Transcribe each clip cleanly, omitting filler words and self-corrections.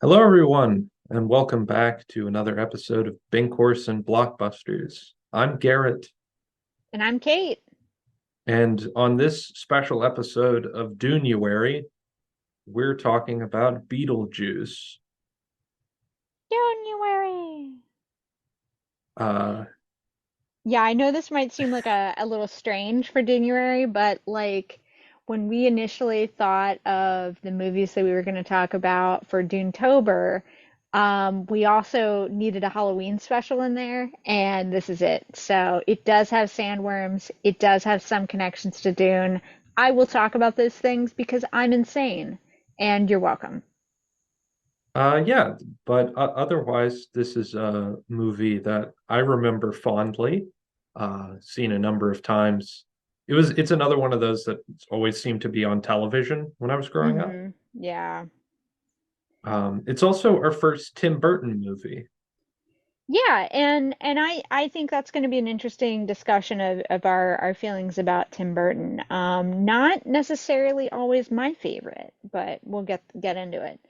Hello, everyone, and welcome back to another episode of Binkhorsts and Blockbusters. I'm Garrett, And I'm Kate. and on this special episode of Dunuary, we're talking about Beetlejuice. January. Uh, Yeah, I know this might seem like a little strange for January, but like when we initially thought of the movies that we were going to talk about for Tober, we also needed a Halloween special in there, and this is it. So it does have sandworms, it does have some connections to Dune. I will talk about those things because I'm insane, and you're welcome. yeah, but otherwise, this is a movie that I remember fondly, seen a number of times. It's another one of those that always seemed to be on television when I was growing up. Yeah. It's also our first Tim Burton movie. Yeah, and I think that's going to be an interesting discussion of our feelings about Tim Burton. Not necessarily always my favorite, but we'll get into it.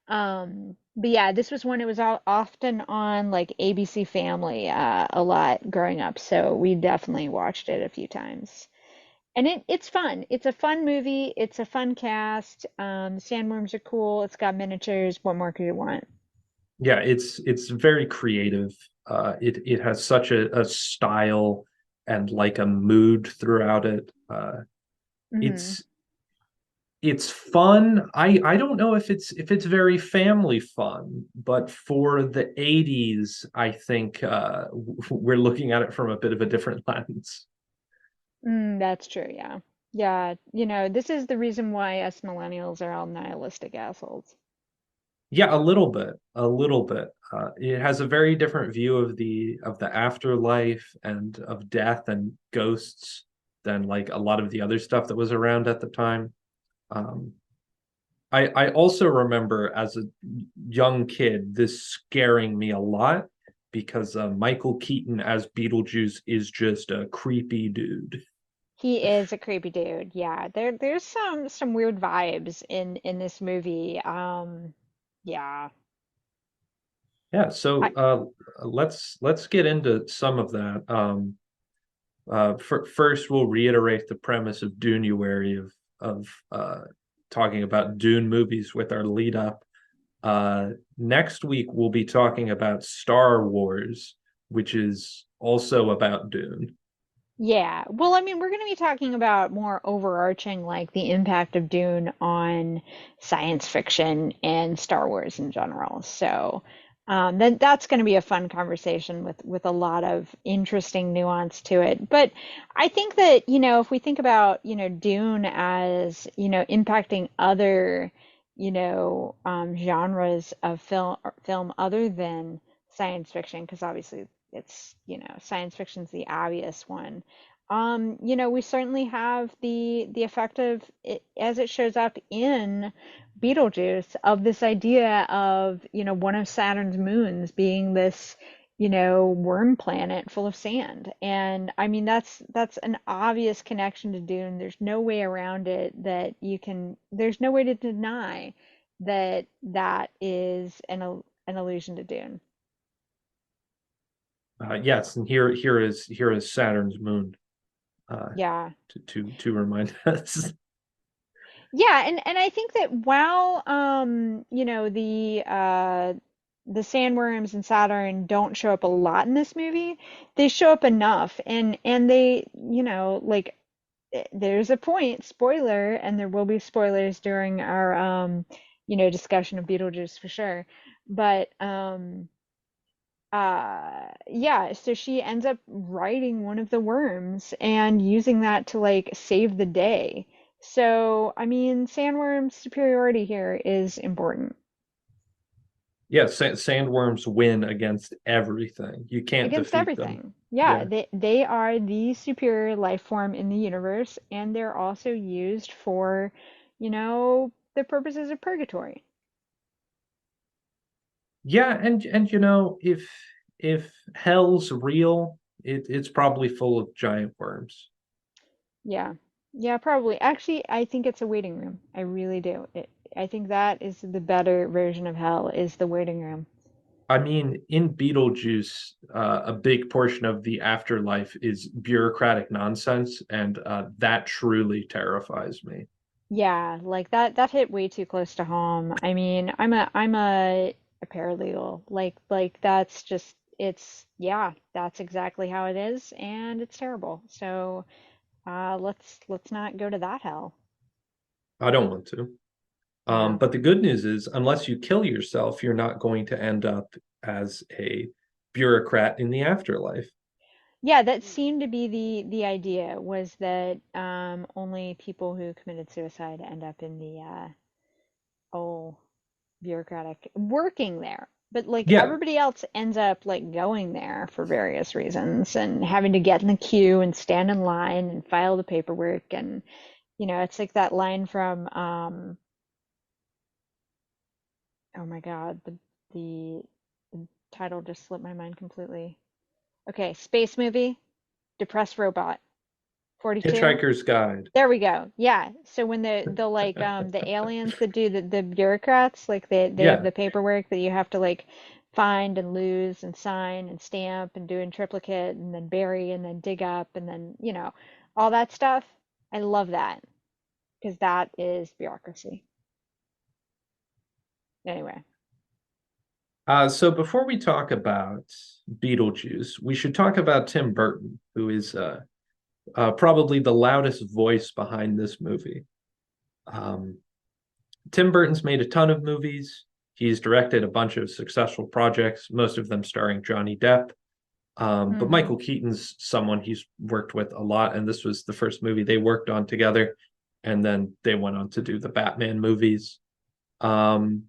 But yeah, this was one it was all, often on like ABC Family a lot growing up, so we definitely watched it a few times. And it's fun. It's a fun movie. It's a fun cast. Sandworms are cool. It's got miniatures. What more could you want? Yeah, it's very creative. It has such a style and like a mood throughout it. Hmm. It's it's fun. I don't know if it's very family fun, but for the 80s, I think we're looking at it from a bit of a different lens. That's true, yeah. Yeah, this is the reason why us millennials are all nihilistic assholes. Yeah, a little bit, a little bit. It has a very different view of the afterlife and of death and ghosts than like a lot of the other stuff that was around at the time. Um, I also remember as a young kid this scaring me a lot because Michael Keaton as Beetlejuice is just a creepy dude. He is a creepy dude. Yeah, there's some weird vibes in this movie. Yeah. Yeah, I so let's get into some of that. First, we'll reiterate the premise of Dunuary of talking about Dune movies with our lead up. Next week, we'll be talking about Star Wars, which is also about Dune. yeah. Well, I mean, we're going to be talking about more overarching like the impact of Dune on science fiction and Star Wars in general. So, that's going to be a fun conversation with a lot of interesting nuance to it. But I think that, if we think about, Dune as, impacting other, genres of film other than science fiction, because obviously it's, science fiction's the obvious one. We certainly have the effect of it as it shows up in Beetlejuice of this idea of, one of Saturn's moons being this, worm planet full of sand. And I mean that's an obvious connection to Dune. There's no way around it that there's no way to deny that that is an allusion to Dune. Yes, and here is Saturn's moon uh, Yeah. to remind us. Yeah, and I think that while the sandworms and Saturn don't show up a lot in this movie, they show up enough and they, like there's a point, spoiler, and there will be spoilers during our discussion of Beetlejuice for sure. But yeah, so she ends up riding one of the worms and using that to like save the day. So, I mean, sandworm superiority here is important Yes, sandworms win against everything. You can't against defeat them. everything. Yeah, Yeah. they are the superior life form in the universe, and they're also used for, the purposes of purgatory. Yeah, and if hell's real, it's probably full of giant worms. Yeah. Yeah, probably. Actually, I think it's a waiting room. I really do. I think that is the better version of hell is the waiting room. I mean, in Beetlejuice, a big portion of the afterlife is bureaucratic nonsense, and that truly terrifies me. Yeah, like that hit way too close to home. I mean, I'm a paralegal. Like that's just it's yeah, that's exactly how it is and it's terrible. So, let's not go to that hell. I don't want to. No. But the good news is, unless you kill yourself, you're not going to end up as a bureaucrat in the afterlife. Yeah, that seemed to be the idea was that only people who committed suicide end up in the oh bureaucratic working there. But like Yeah. everybody else ends up like going there for various reasons and having to get in the queue and stand in line and file the paperwork and it's like that line from oh my God, the title just slipped my mind completely. Okay, space movie, depressed robot, 42. Hitchhiker's Guide. There we go. Yeah. So when the like the aliens that do the bureaucrats like they have Yeah. the paperwork that you have to like find and lose and sign and stamp and do in triplicate and then bury and then dig up and then all that stuff. I love that because that is bureaucracy. Anyway. So before we talk about Beetlejuice, we should talk about Tim Burton, who is probably the loudest voice behind this movie. Um, Tim Burton's made a ton of movies. He's directed a bunch of successful projects, most of them starring Johnny Depp. But Hmm. Michael Keaton's someone he's worked with a lot, and this was the first movie they worked on together. And then they went on to do the Batman movies. Um,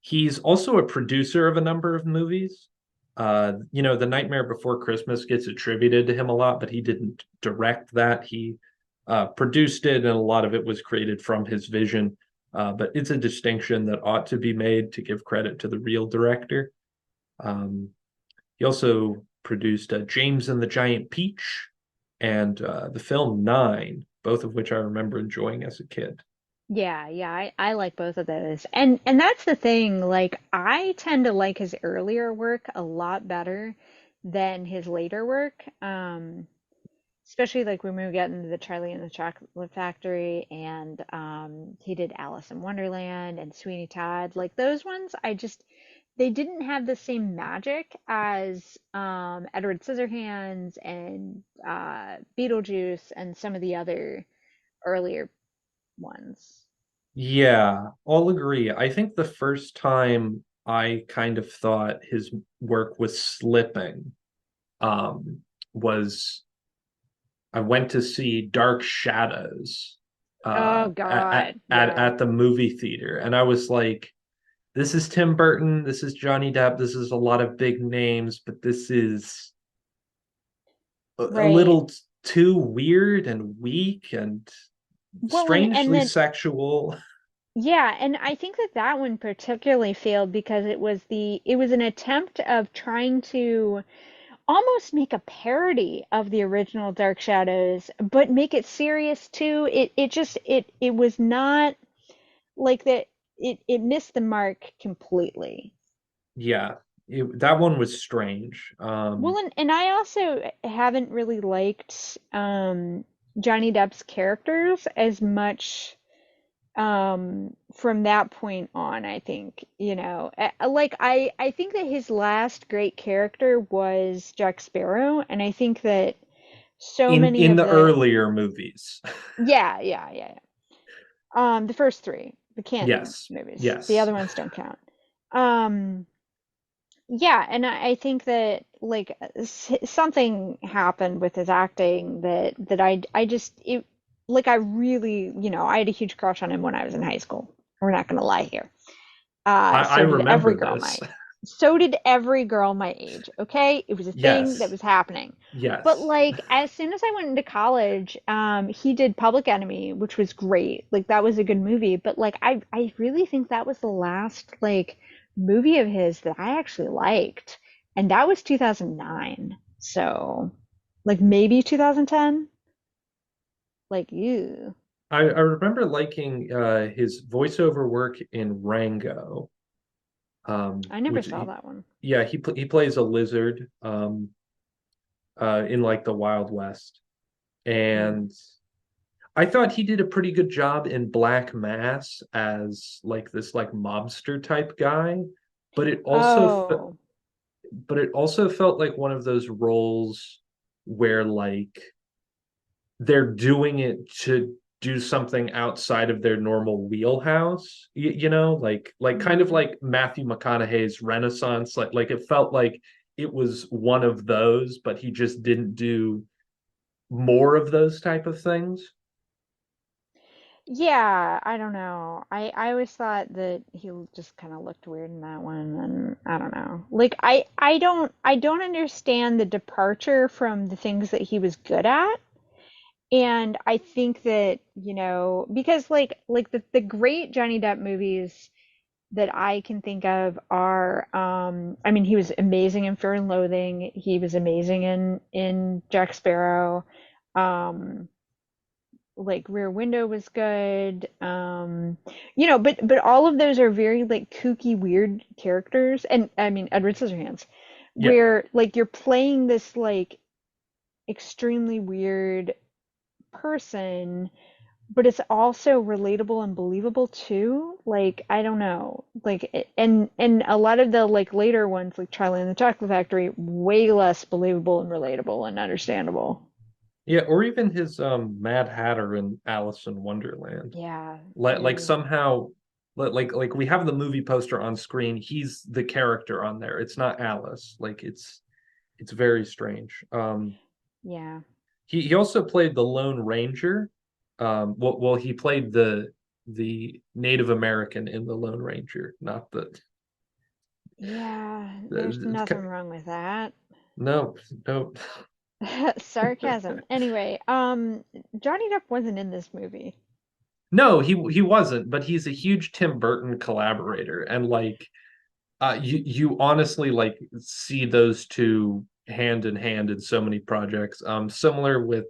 he's also a producer of a number of movies. The Nightmare Before Christmas gets attributed to him a lot, but he didn't direct that. He produced it, and a lot of it was created from his vision. But it's a distinction that ought to be made to give credit to the real director. Um, he also produced James and the Giant Peach and the film Nine, both of which I remember enjoying as a kid. Yeah, yeah, I like both of those. And that's the thing, like I tend to like his earlier work a lot better than his later work. Especially like when we get into the Charlie and the Chocolate Factory and he did Alice in Wonderland and Sweeney Todd. Like those ones, they didn't have the same magic as Edward Scissorhands and Beetlejuice and some of the other earlier ones. Yeah, I'll agree. I think the first time I kind of thought his work was slipping um, was I went to see Dark Shadows Oh God, yeah. at the movie theater, and I was like, "This is Tim Burton, this is Johnny Depp, this is a lot of big names, but this is a Right. little too weird and weak and Well, and strangely then sexual." yeah, and I think that that one particularly failed because it was an attempt of trying to almost make a parody of the original Dark Shadows, but make it serious too. It was not like that it missed the mark completely. Yeah, that one was strange. Well, and I also haven't really liked Johnny Depp's characters as much from that point on. I think like I think that his last great character was Jack Sparrow, and I think that so many In of the the earlier movies. yeah. The first three, the canon Yes. movies, the Yes. other ones don't count. um yeah, and I think that like something happened with his acting that I just it like I really I had a huge crush on him when I was in high school. We're not gonna lie here. I So did every remember girl this. my so did every girl my age. Okay, it was a thing that Yes. was happening. But Yes. like as soon as I went into college, he did Public Enemy, which was great. Like that was a good movie. But like I really think that was the last like movie of his that I actually liked, and that was 2009. So like maybe 2010. Like you. I remember liking his voiceover work in Rango, I never which saw that one. yeah, he plays a lizard in like the Wild West, Mm. and I thought he did a pretty good job in Black Mass as like this like mobster type guy, but Oh, it also felt like one of those roles where like they're doing it to do something outside of their normal wheelhouse, you know, like kind of mm. like Matthew McConaughey's Renaissance, like it felt like it was one of those, but he just didn't do more of those type of things. Yeah, I don't know. I always thought that he just kind of looked weird in that one, and I don't know. Like I don't understand the departure from the things that he was good at. And I think that, because like the great Johnny Depp movies that I can think of are I mean he was amazing in Fear and Loathing, he was amazing in Jack Sparrow. Um like Rear Window was good. But all of those are very like kooky, weird characters. And I mean Edward Scissorhands, Yeah. where like you're playing this like extremely weird person, but it's also relatable and believable too. Like I don't know, and a lot of the like later ones, like Charlie and the Chocolate Factory, way less believable and relatable and understandable. Yeah, or even his Mad Hatter in Alice in Wonderland. Yeah, Like very. somehow like we have the movie poster on screen, he's the character on there. It's not Alice. Like it's very strange. Yeah. He also played the Lone Ranger. He played the Native American in the Lone Ranger, not Yeah, there's nothing the wrong with that. no, no. Sarcasm. Anyway, Johnny Depp wasn't in this movie. No, he wasn't, but he's a huge Tim Burton collaborator, and like you honestly like see those two hand in hand in so many projects. Similar with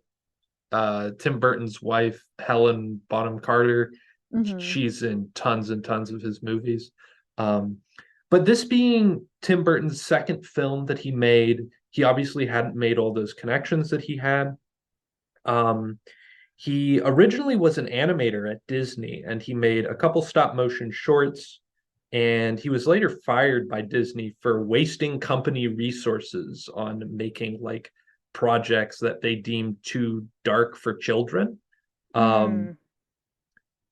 Tim Burton's wife, Helen Bonham Carter. Hmm. She's in tons and tons of his movies. Um, but this being Tim Burton's second film that he made, he obviously hadn't made all those connections that he had. Um, he originally was an animator at Disney and he made a couple stop motion shorts. And he was later fired by Disney for wasting company resources on making like projects that they deemed too dark for children. Um, Mm.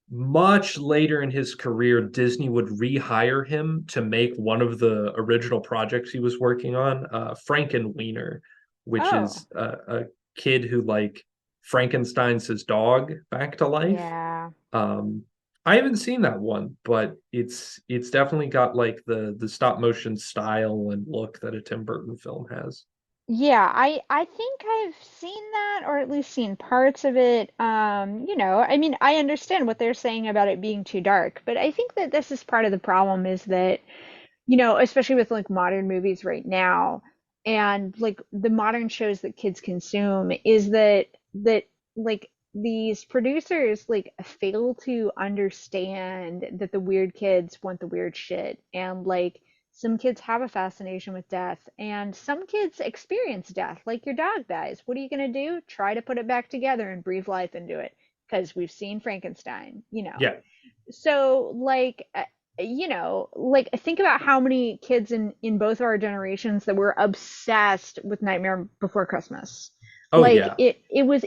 Much later in his career, Disney would rehire him to make one of the original projects he was working on, Frankenweenie, which Oh, is a kid who like Frankenstein's his dog back to life. yeah. Um, I haven't seen that one, but it's definitely got like the stop motion style and look that a Tim Burton film has. Yeah, I think I've seen that, or at least seen parts of it. I mean, I understand what they're saying about it being too dark, but I think that this is part of the problem is that, especially with like modern movies right now and like the modern shows that kids consume, is that like these producers like fail to understand that the weird kids want the weird shit, and like some kids have a fascination with death, and some kids experience death. Like your dog dies, what are you going to do? Try to put it back together and breathe life into it, because we've seen Frankenstein. Yeah. So like think about how many kids in both of our generations that were obsessed with Nightmare Before Christmas. Oh Like yeah.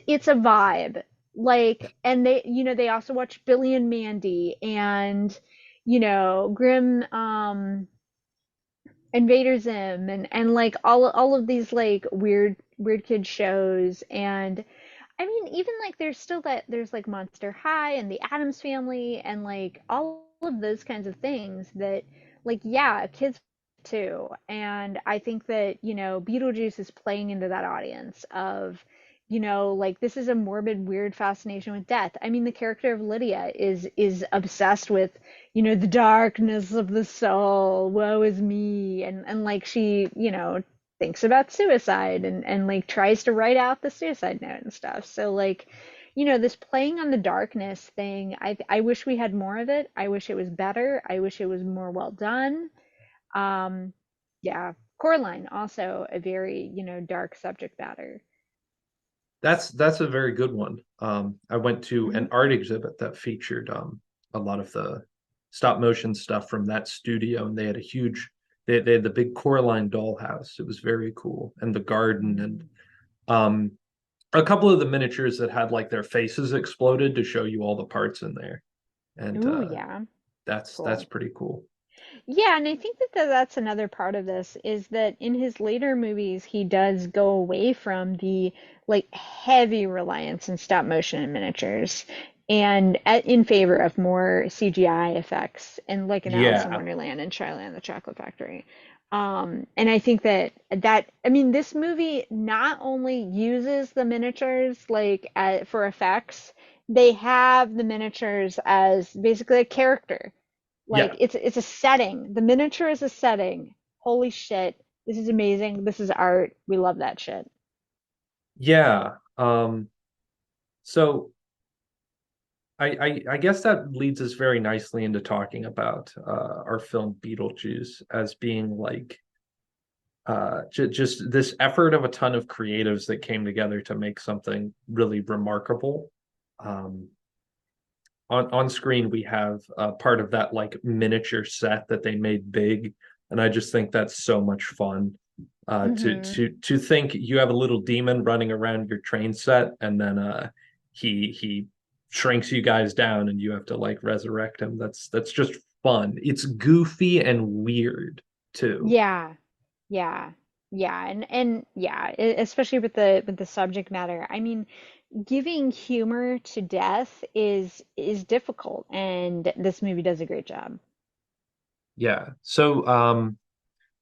it's a vibe. Like, and they also watch Billy and Mandy and Grim, Invader Zim, and like all of these like weird kid shows. And I mean, even like there's like Monster High and the Addams Family and like all of those kinds of things that, like, yeah, kids too. And I think that, Beetlejuice is playing into that audience of, like this is a morbid, weird fascination with death. I mean, the character of Lydia is obsessed with, the darkness of the soul, woe is me. And like she, thinks about suicide and like tries to write out the suicide note and stuff. So like, this playing on the darkness thing, I wish we had more of it. I wish it was better. I wish it was more well done. Um, yeah, Coraline also a very, dark subject matter. That's a very good one. I went to Hmm. an art exhibit that featured a lot of the stop motion stuff from that studio, and they had a huge they had the big Coraline dollhouse. It was very cool, and the garden, and um a couple of the miniatures that had like their faces exploded to show you all the parts in there, and Ooh, yeah, that's cool. pretty cool. Yeah, and I think that that's another part of this is that in his later movies, he does go away from the like heavy reliance on stop motion and miniatures and in favor of more CGI effects and like an Alice in Yeah, Wonderland and Charlie and the Chocolate Factory. And I think I mean, this movie not only uses the miniatures like for effects, they have the miniatures as basically a character like yeah, it's a setting. The miniature is a setting. Holy shit. This is amazing. This is art. We love that shit. yeah. So I guess that leads us very nicely into talking about our film Beetlejuice as being like just this effort of a ton of creatives that came together to make something really remarkable. Um, on screen, we have part of that like miniature set that they made big, and I just think that's so much fun. Hmm. To think you have a little demon running around your train set, and then he shrinks you guys down, and you have to like resurrect him. That's just fun. It's goofy and weird too. Yeah. Yeah. Yeah. And yeah, especially with the subject matter. I mean, giving humor to death is difficult and this movie does a great job. Yeah. So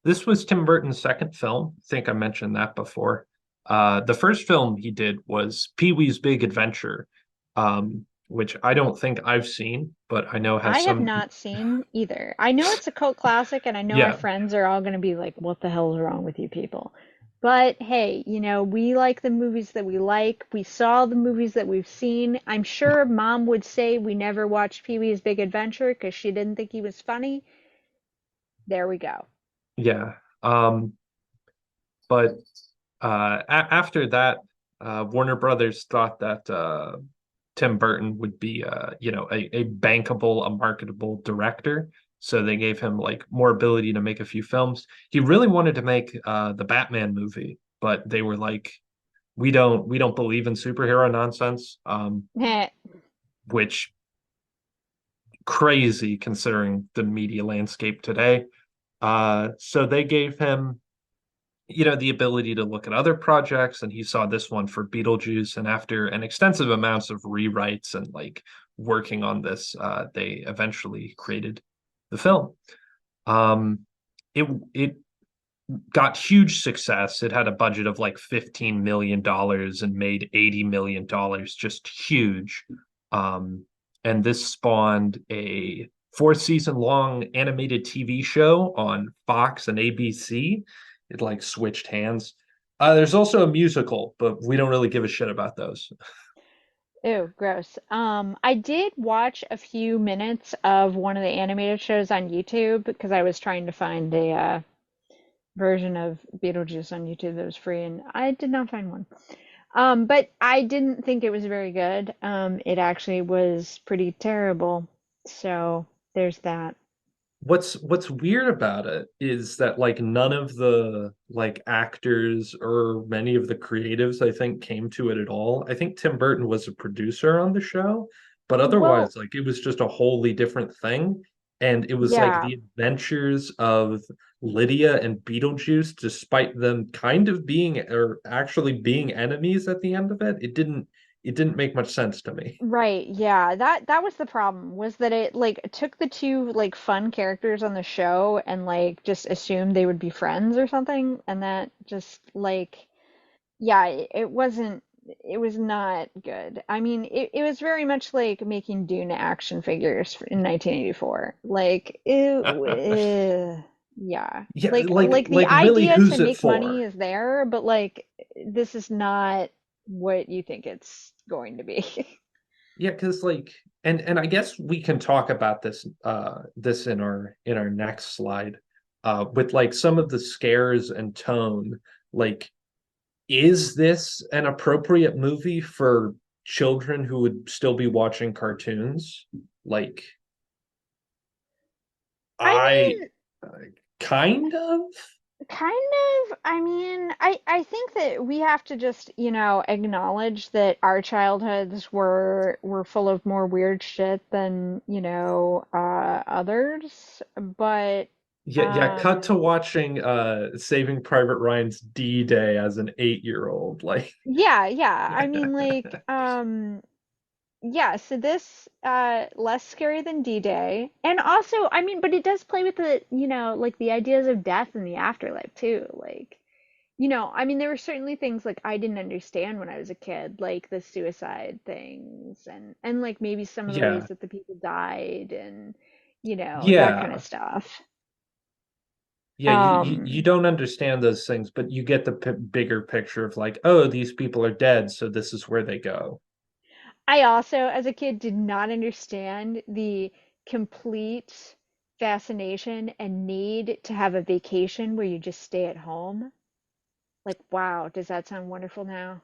this was Tim Burton's second film. I think I mentioned that before. The first film he did was Pee-wee's Big Adventure, which I don't think I've seen, but I know I has have some. not seen either. I know it's a cult classic, and I know my Yeah, friends are all going to be like, what the hell is wrong with you people? But hey, we like the movies that we like. We saw the movies that we've seen. I'm sure mom would say we never watched Pee Wee's Big Adventure because she didn't think he was funny. There we go. yeah. But after that, Warner Brothers thought that Tim Burton would be, a bankable, a marketable director. So they gave him like more ability to make a few films. He really wanted to make the Batman movie, but they were like, we don't believe in superhero nonsense, Heh. which crazy considering the media landscape today. So they gave him the ability to look at other projects, and he saw this one for Beetlejuice. And after an extensive amounts of rewrites and like working on this, they eventually created the film. Um, it got huge success. It had a budget of like $15 million and made $80 million, just huge. Um, and this spawned a 4 season long animated TV show on Fox and ABC. It like switched hands. There's also a musical, but we don't really give a shit about those. Ew, gross. I did watch a few minutes of one of the animated shows on YouTube because I was trying to find a version of Beetlejuice on YouTube that was free, and I did not find one. But I didn't think it was very good. It actually was pretty terrible. So there's that. What's weird about it is that like none of the like actors or many of the creatives I think came to it at all. I think Tim Burton was a producer on the show, but Well, otherwise like it was just a wholly different thing. And it was like yeah, the adventures of Lydia and Beetlejuice, despite them kind of being or actually being enemies at the end of it. It didn't make much sense to me. right. Yeah, that was the problem was that it like took the two like fun characters on the show and like just assumed they would be friends or something, and that just like yeah, it wasn't, it was not good. I mean, it was very much like making Dune action figures in 1984. Like, yeah. Yeah, Like, like the really idea to who's it make money for? is there, but like, this is not. what you think it's going to be. Yeah, because like, and I guess we can talk about this in our next slide, with like some of the scares and tone. Like, is this an appropriate movie for children who would still be watching cartoons? Like, I I mean, uh, kind of. kind of. I mean, I think that we have to just, acknowledge that our childhoods were full of more weird shit than, others. But Yeah, yeah, cut to um watching Saving Private Ryan's D-Day as an 8-year-old. Like, yeah, yeah. I mean, like, yeah, so this less scary than D-Day. And also, I mean, but it does play with the, like the ideas of death and the afterlife too. Like, I mean, there were certainly things like I didn't understand when I was a kid, like the suicide things and like maybe some of the ways yeah, that the people died and that kind of yeah. stuff. Yeah, you Um don't understand those things, but you get the bigger picture of like, oh, these people are dead, so this is where they go. I also as a kid did not understand the complete fascination and need to have a vacation where you just stay at home. Like, wow, does that sound wonderful now?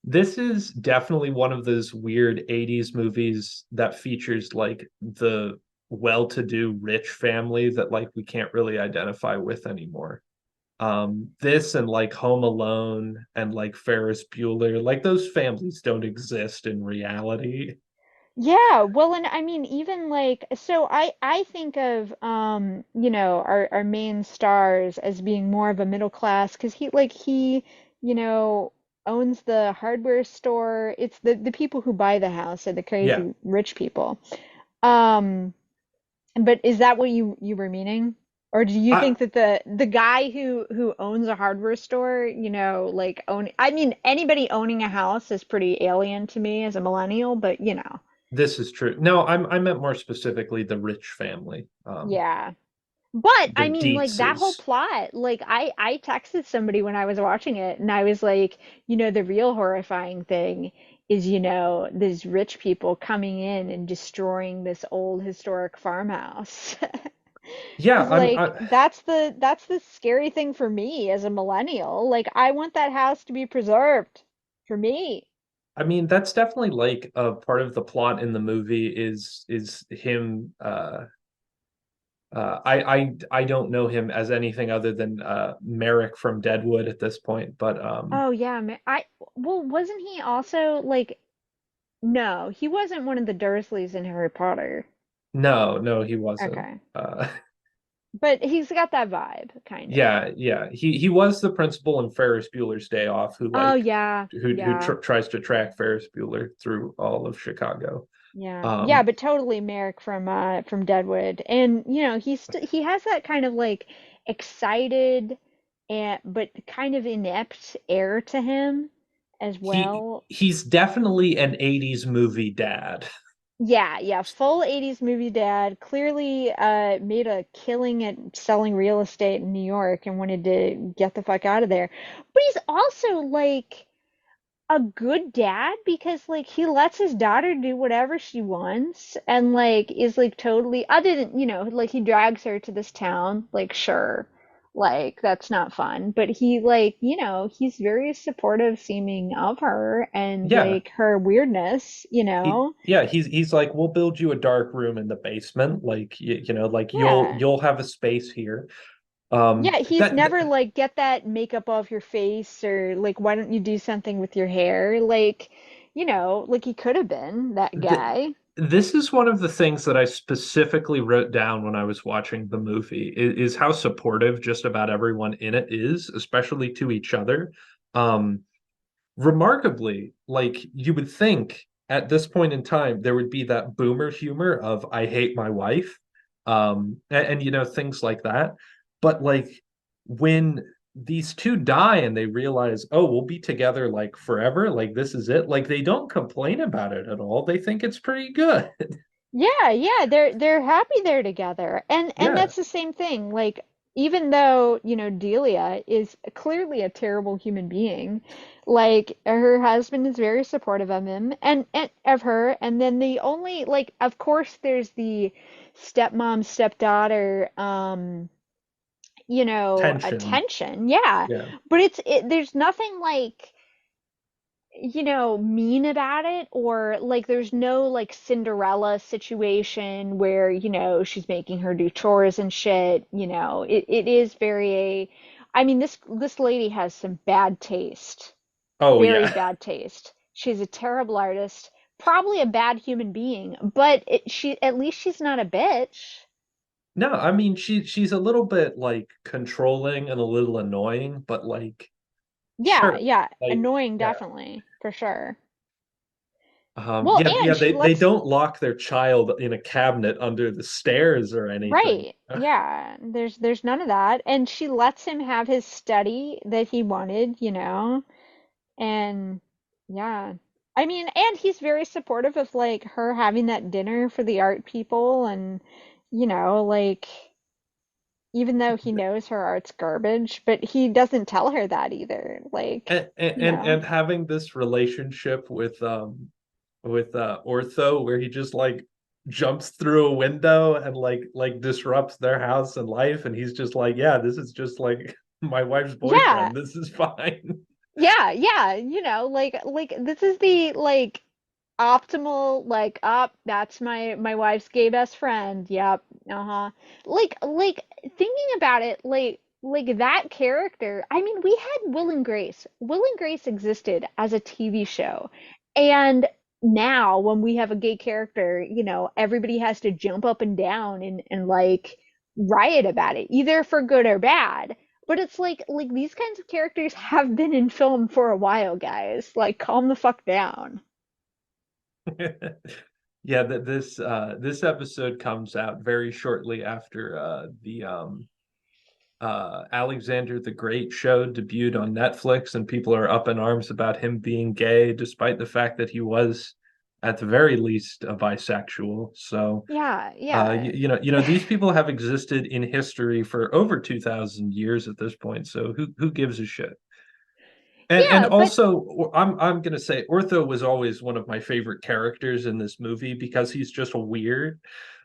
This is definitely one of those weird 80s movies that features like the well-to-do rich family that like we can't really identify with anymore. This and like Home Alone and like Ferris Bueller, like those families don't exist in reality. Yeah, well, and I mean, even like, so I think of our main stars as being more of a middle class because he you know owns the hardware store. It's the people who buy the house are the Yeah. crazy rich people. Um, but is that what you were meaning? Or do you I think that the guy who owns a hardware store, like I mean, anybody owning a house is pretty alien to me as a millennial, but This is true. No, I meant more specifically the rich family. yeah. But The I mean, like that whole Dietzes. plot, like I texted somebody when I was watching it, and I was like, the real horrifying thing is, these rich people coming in and destroying this old historic farmhouse. Yeah, Because like that's the scary thing for me as a millennial. Like I want that house to be preserved for me. I mean that's definitely like a part of the plot in the movie is him I don't know him as anything other than Merrick from Deadwood at this point, but Oh yeah, well, wasn't he also like no, he wasn't one of the Dursleys in Harry Potter. no, no, he wasn't. Okay. Uh But he's got that vibe, kind of. yeah, yeah. He was the principal in Ferris Bueller's Day Off who Oh like yeah, who yeah, tries to track Ferris Bueller through all of Chicago. yeah, yeah. Um But totally Merrick from Deadwood, and he has that kind of like excited and but kind of inept air to him as well. he's definitely an 80s movie dad. Yeah, yeah, full 80s movie dad. Clearly made a killing at selling real estate in New York and wanted to get the fuck out of there. But he's also like a good dad because like he lets his daughter do whatever she wants and like is like totally other than like he drags her to this town like sure like that's not fun but he like he's very supportive seeming of her and Yeah. like her weirdness He's like, we'll build you a dark room in the basement. Like like yeah. you'll have a space here. Yeah, he's That never like get that makeup off your face or like why don't you do something with your hair? Like, like he could have been that th guy. this is one of the things that I specifically wrote down when I was watching the movie is how supportive just about everyone in it is, especially to each other. Um, Remarkably, like you would think at this point in time, there would be that boomer humor of I hate my wife, and things like that. But like when these two die and they realize, oh, we'll be together like forever, like this is it, like they don't complain about it at all. They think it's pretty good. Yeah, yeah, they're happy they're together. And Yeah. that's the same thing. Like even though, Delia is clearly a terrible human being, like her husband is very supportive of him and of her, and then the only like of course there's the stepmom, stepdaughter, Tension. attention. Yeah. Yeah. But there's nothing like mean about it, or like there's no like Cinderella situation where, she's making her do chores and shit. It is I mean, this lady has some bad taste. Oh Very yeah. bad taste. She's a terrible artist, probably a bad human being, but she at least she's not a bitch. No, I mean she's a little bit like controlling and a little annoying, but like Yeah, sure. yeah, Like annoying yeah. definitely, for sure. Well, Yeah, and yeah, she they lets don't lock their child in a cabinet under the stairs or anything. Right. Yeah. There's none of that. And she lets him have his study that he wanted, And yeah. I mean, and he's very supportive of like her having that dinner for the art people and like even though he knows her art's garbage, but he doesn't tell her that either. Like, And, you and know. and having this relationship with Ortho where he just like jumps through a window and like disrupts their house and life, and he's just like, yeah, this is just like my wife's Yeah. boyfriend. This is fine. Yeah, yeah, like this is the like optimal like up that's my wife's gay best friend. Yep. Uh-huh. Like thinking about it, like that character. I mean, we had Will and Grace. Will and Grace existed as a TV show. And now when we have a gay character, everybody has to jump up and down and like riot about it, either for good or bad. But it's like these kinds of characters have been in film for a while, guys. Like calm the fuck down. Yeah, that this episode comes out very shortly after the Alexander the Great show debuted on Netflix, and people are up in arms about him being gay, despite the fact that he was, at the very least, a bisexual. So, Yeah, yeah. these people have existed in history for over 2,000 years at this point. So who gives a shit? And Yeah, but also, I'm gonna say Ortho was always one of my favorite characters in this movie because he's just weird.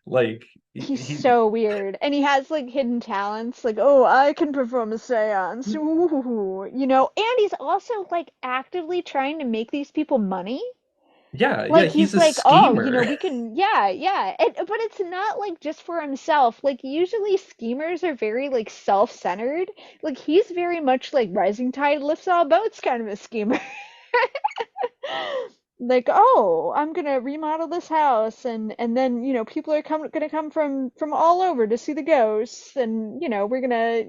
Like he's he so weird. And he has like hidden talents, like, oh, I can perform a seance. Ooh, and he's also like actively trying to make these people money. yeah, Like he's he's a like, oh, schemer. we can, yeah, yeah. But it's not like just for himself. Like usually schemers are very like self-centered. Like he's very much like rising tide lifts all boats kind of a schemer. Like, oh, I'm gonna remodel this house, and then people are gonna come from all over to see the ghosts, and we're gonna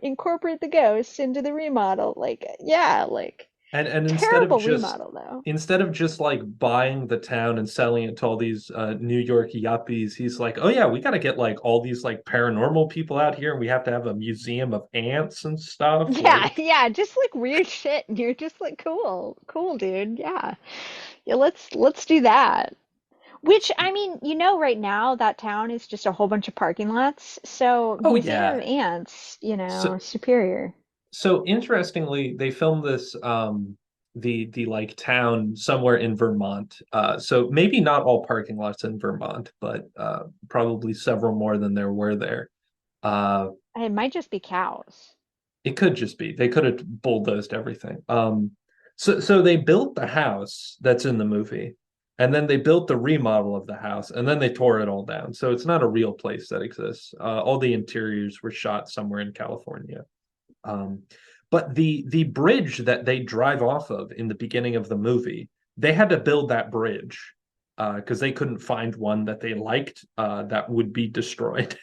incorporate the ghosts into the remodel. Like, yeah, like And terrible remodel though. instead of just like buying the town and selling it to all these New York yuppies, he's like, oh yeah, we got to get like all these like paranormal people out here, and we have to have a museum of ants and stuff. Yeah, Like, yeah, just like weird shit, and you're just like, cool, cool, dude. Yeah, yeah, let's do that. Which, I mean, right now that town is just a whole bunch of parking lots. So oh Museum of yeah. Ants, So superior. so interestingly, they filmed this the like town somewhere in Vermont. So maybe not all parking lots in Vermont, but probably several more than there were there. Uh, It might just be cows. it could just be they could have bulldozed everything. So they built the house that's in the movie, and then they built the remodel of the house, and then they tore it all down. So it's not a real place that exists. All the interiors were shot somewhere in California. Um, but the bridge that they drive off of in the beginning of the movie, they had to build that bridge because they couldn't find one that they liked that would be destroyed.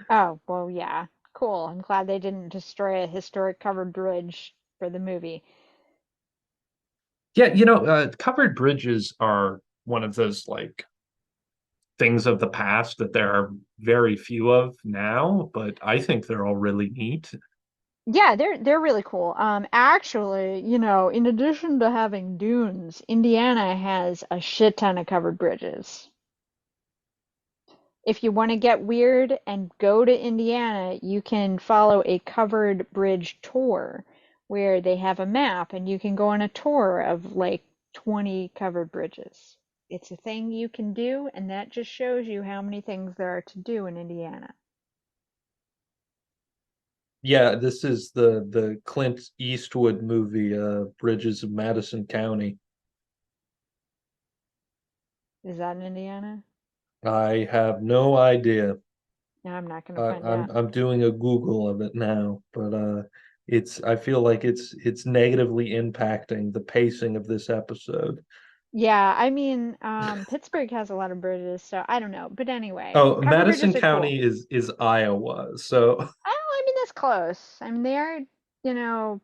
Oh, well, yeah. Cool. I'm glad they didn't destroy a historic covered bridge for the movie. Yeah, covered bridges are one of those like things of the past that there are very few of now, but I think they're all really neat. Yeah, they're really cool. Actually, in addition to having dunes, Indiana has a shit ton of covered bridges. if you want to get weird and go to Indiana, you can follow a covered bridge tour where they have a map and you can go on a tour of like 20 covered bridges. It's a thing you can do, and that just shows you how many things there are to do in Indiana. Yeah, this is the Clint Eastwood movie, Bridges of Madison County. Is that in Indiana? I have no idea. No, I'm not going to I, find I'm out. I'm doing a Google of it now, but it's I feel like it's negatively impacting the pacing of this episode. Yeah, I mean, Pittsburgh has a lot of bridges, so I don't know. But anyway, Oh, covered Madison bridges are cool. County is Iowa, so Oh, I mean, that's close. I mean, they are, you know,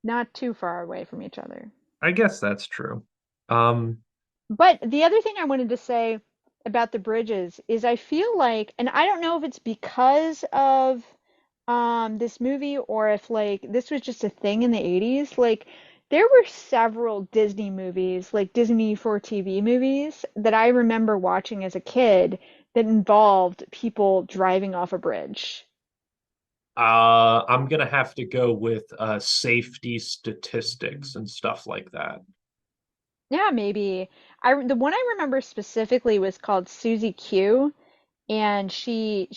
not too far away from each other. I guess that's true. Um, But the other thing I wanted to say about the bridges is I feel like, and I don't know if it's because of this movie or if like this was just a thing in the 80s, like there were several Disney movies, like Disney for TV movies that I remember watching as a kid that involved people driving off a bridge. I'm gonna have to go with safety statistics and stuff like that. Yeah, maybe. The one I remember specifically was called Susie Q, and she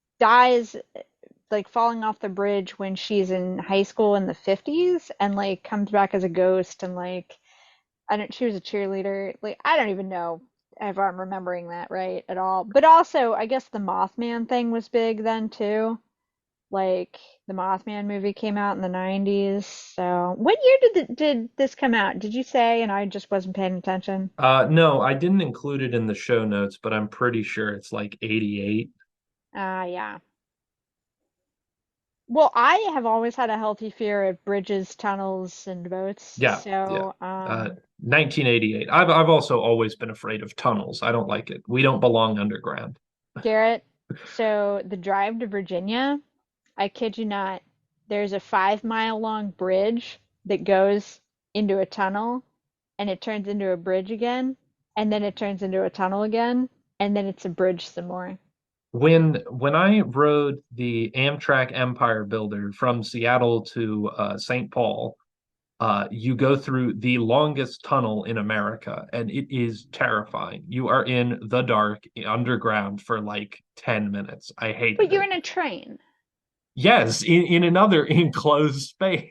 dies like falling off the bridge when she's in high school in the 50s and like comes back as a ghost and like I don't she was a cheerleader. Like I don't even know if I'm remembering that right at all. But also, I guess the Mothman thing was big then too. Like the Mothman movie came out in the 90s. So, what year did this come out? Did you say? And I just wasn't paying attention. No, I didn't include it in the show notes, but I'm pretty sure it's like 88. Yeah. Well, I have always had a healthy fear of bridges, tunnels, and boats. Yeah, yeah. So, 1988. I've also always been afraid of tunnels. I don't like it. We don't belong underground. Garrett, so the drive to Virginia, I kid you not, there's a 5 mile long bridge that goes into a tunnel and it turns into a bridge again, and then it turns into a tunnel again, and then it's a bridge some more. When I rode the Amtrak Empire Builder from Seattle to St. Paul, you go through the longest tunnel in America, and it is terrifying. You are in the dark underground for like 10 minutes. I But hated you're it. in a train. Yes, in another enclosed space.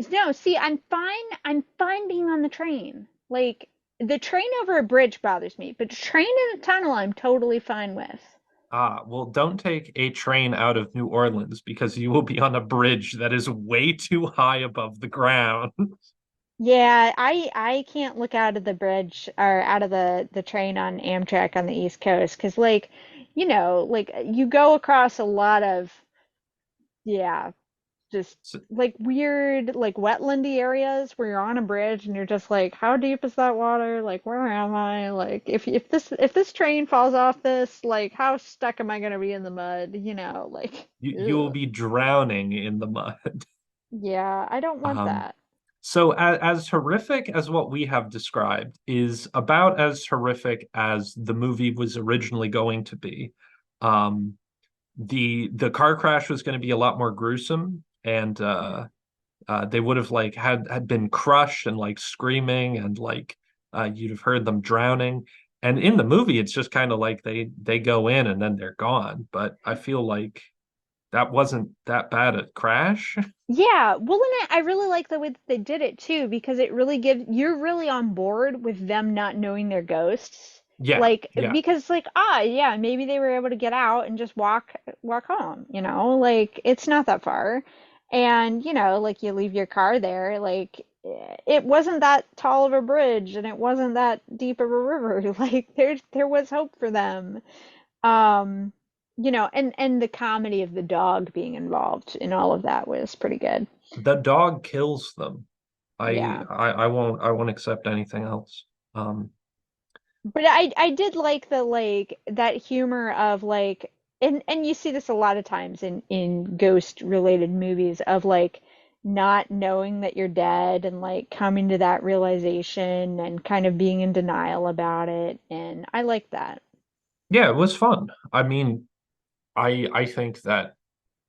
No, see, I'm fine being on the train. Like, the train over a bridge bothers me, but train in a tunnel I'm totally fine with. Well, don't take a train out of New Orleans because you will be on a bridge that is way too high above the ground. Yeah, I can't look out of the bridge or out of the train on Amtrak on the East Coast because like, like you go across a lot of yeah, just So like weird like wetlandy areas where you're on a bridge and you're just like, how deep is that water? Like, where am I? Like, if this train falls off this, like, how stuck am I gonna be in the mud? Like, you will ew. be drowning in the mud. Yeah, I don't want Um, that. so as horrific as what we have described is about as horrific as the movie was originally going to be. Um, the car crash was going to be a lot more gruesome, and Mm. they would have like had been crushed and like screaming, and like you'd have heard them drowning. And in the movie, it's just kind of like they go in and then they're gone. But I feel like that wasn't that bad a crash. Yeah, well, and I really like the way that they did it too, because it really gives you're really on board with them not knowing they're ghosts. Yeah, Like, yeah. because like, yeah, maybe they were able to get out and just walk home, like it's not that far. And, like you leave your car there, like it wasn't that tall of a bridge and it wasn't that deep of a river. Like there was hope for them. Um, and the comedy of the dog being involved in all of that was pretty good. The dog kills them. Yeah. I won't accept anything else. Um, But I did like the like that humor of like and you see this a lot of times in ghost related movies of like not knowing that you're dead and like coming to that realization and kind of being in denial about it. And I like that. Yeah, it was fun. I mean, I think that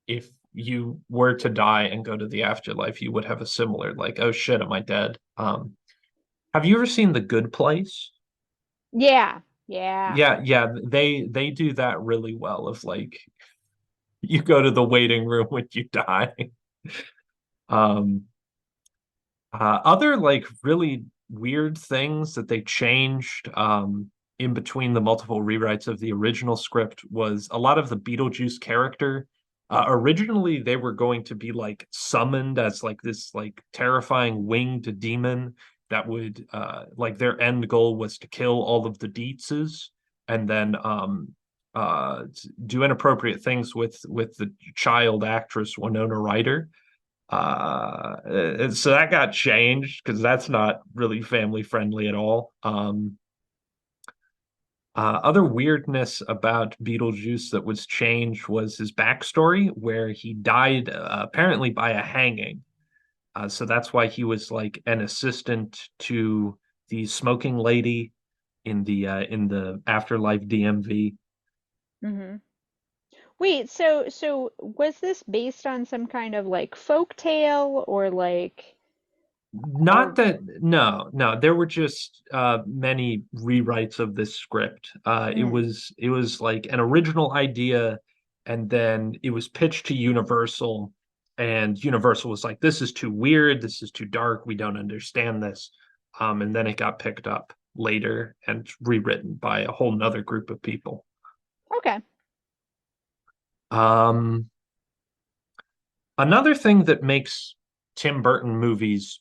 if you were to die and go to the afterlife, you would have a similar like, oh shit, am I dead? Have you ever seen The Good Place? Yeah. Yeah. Yeah, yeah, they do that really well of like you go to the waiting room when you die. Um, Other like really weird things that they changed in between the multiple rewrites of the original script was a lot of the Beetlejuice character. Originally, they were going to be like summoned as like this like terrifying winged demon that would like their end goal was to kill all of the Deetses and then do inappropriate things with the child actress Winona Ryder. So that got changed because that's not really family friendly at all. Other weirdness about Beetlejuice that was changed was his backstory, where he died apparently by a hanging. So that's why he was like an assistant to the smoking lady in the afterlife DMV. Hmm. Wait, so was this based on some kind of like folk tale or like a Not that, no, no, there were just many rewrites of this script. mm, It was like an original idea, and then it was pitched to Universal, and Universal was like, "This is too weird. This is too dark. We don't understand this." And then it got picked up later and rewritten by a whole nother group of people. okay. Um, Another thing that makes Tim Burton movies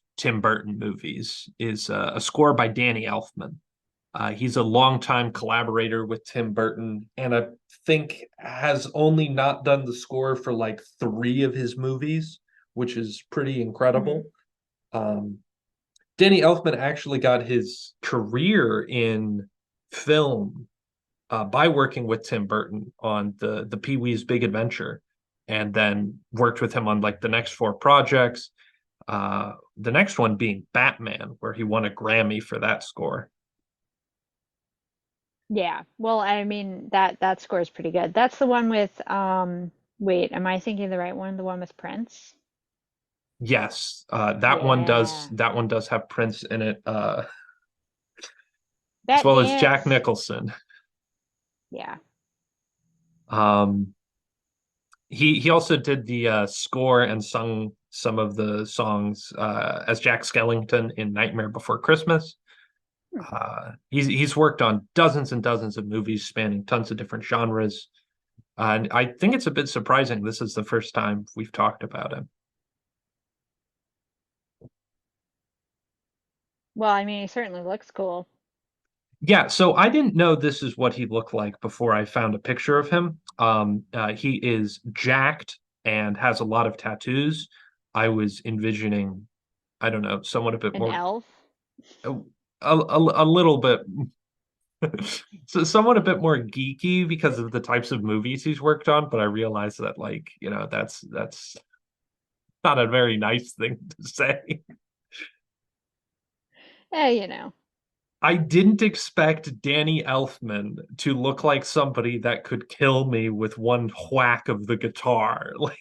is a score by Danny Elfman. He's a longtime collaborator with Tim Burton, and I think has only not done the score for like three of his movies, which is pretty Hmm. incredible. Um, Danny Elfman actually got his career in film by working with Tim Burton on the Pee Wee's Big Adventure, and then worked with him on like the next four projects. The next one being Batman, where he won a Grammy for that score. Yeah. Well, I mean that score is pretty good. That's the one with wait, am I thinking the right one? The one with Prince? Yes, Yeah. that one does have Prince in it, as That well as Jack dance. Nicholson. Yeah. Um, he also did the score and sung some of the songs as Jack Skellington in Nightmare Before Christmas. Hmm. He's worked on dozens and dozens of movies spanning tons of different genres. And I think it's a bit surprising this is the first time we've talked about him. Well, I mean, he certainly looks cool. Yeah, so I didn't know this is what he looked like before I found a picture of him. He is jacked and has a lot of tattoos. I was envisioning, I don't know, someone a bit An more, elf. a little bit, so someone a bit more geeky because of the types of movies he's worked on. But I realized that, like, you know, that's not a very nice thing to say. Eh, you know. I didn't expect Danny Elfman to look like somebody that could kill me with one whack of the guitar. Like,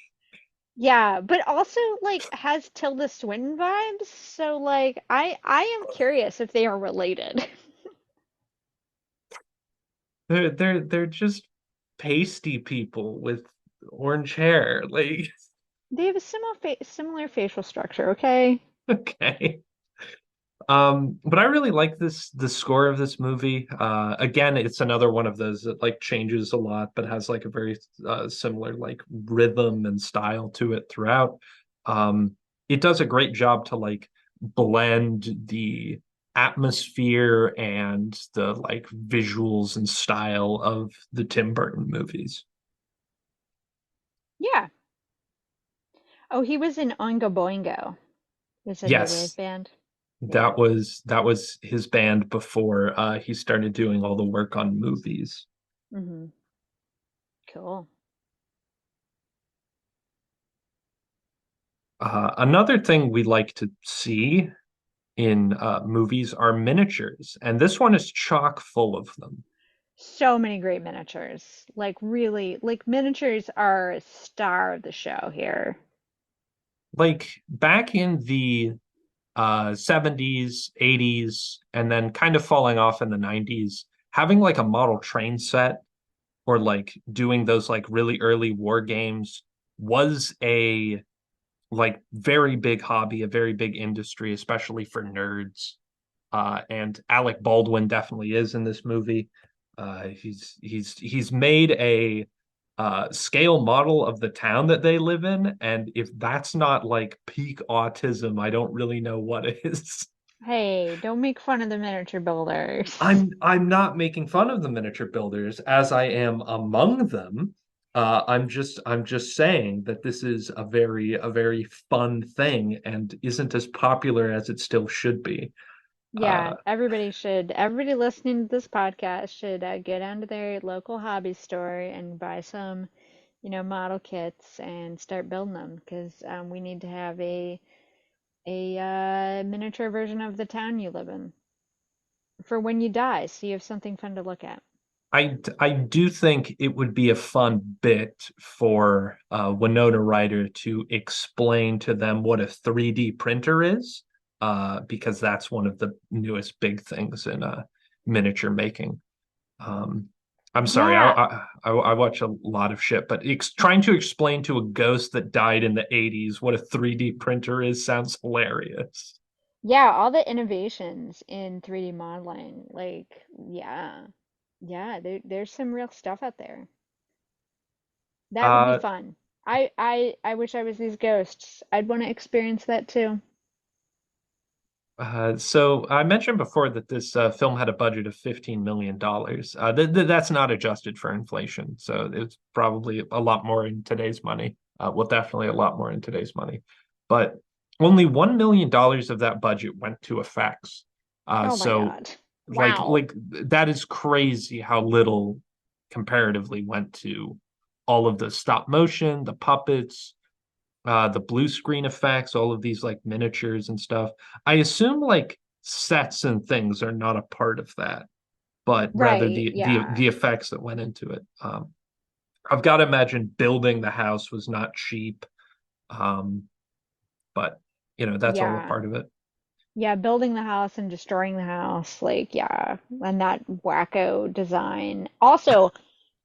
Yeah, but also like has Tilda Swinton vibes. So like I am curious if they are related. they're just pasty people with orange hair. Like, They have a similar facial structure, okay? okay. But I really like the score of this movie. Again, it's another one of those that like changes a lot, but has like a very similar like rhythm and style to it throughout. Um, it does a great job to like blend the atmosphere and the like visuals and style of the Tim Burton movies. Yeah. Oh, he was in Oingo Boingo. Is a new wave Yes, band. Yeah. that was his band before he started doing all the work on movies. Hmm. Cool. Another thing we like to see in movies are miniatures, and this one is chock full of them. So many great miniatures. Like really, like miniatures are a star of the show here. Like back in the 70s, 80s, and then kind of falling off in the 90s, having like a model train set or like doing those like really early war games was a like very big hobby, a very big industry, especially for nerds. And Alec Baldwin definitely is in this movie. He's made a scale model of the town that they live in, and if that's not like peak autism, I don't really know what is. Hey, don't make fun of the miniature builders. I'm not making fun of the miniature builders as I am among them. I'm just saying that this is a very fun thing and isn't as popular as it still should be. Yeah, Uh, everybody listening to this podcast should go down to their local hobby store and buy some, model kits and start building them because we need to have a miniature version of the town you live in for when you die, so you have something fun to look at. I do think it would be a fun bit for Winona Ryder to explain to them what a 3D printer is, because that's one of the newest big things in miniature making. Um, I'm sorry, Yeah, I watch a lot of shit, but trying to explain to a ghost that died in the 80s what a 3D printer is sounds hilarious. yeah, all the innovations in 3D modeling, like, yeah, yeah, there's some real stuff out there. That would be Uh, fun. I wish I was these ghosts. I'd want to experience that too. so I mentioned before that this film had a budget of $15 million. That's not adjusted for inflation, so it's probably a lot more in today's money. Well, definitely a lot more in today's money, but only $1 million of that budget went to effects. Oh my So God. like Wow. like that is crazy how little comparatively went to all of the stop motion, the puppets, the blue screen effects, all of these like miniatures and stuff. I assume like sets and things are not a part of that, but rather Right, the yeah. effects that went into it. I've got to imagine building the house was not cheap, um, but that's all a Yeah. part of it. Yeah, building the house and destroying the house, like, yeah. And that wacko design. Also,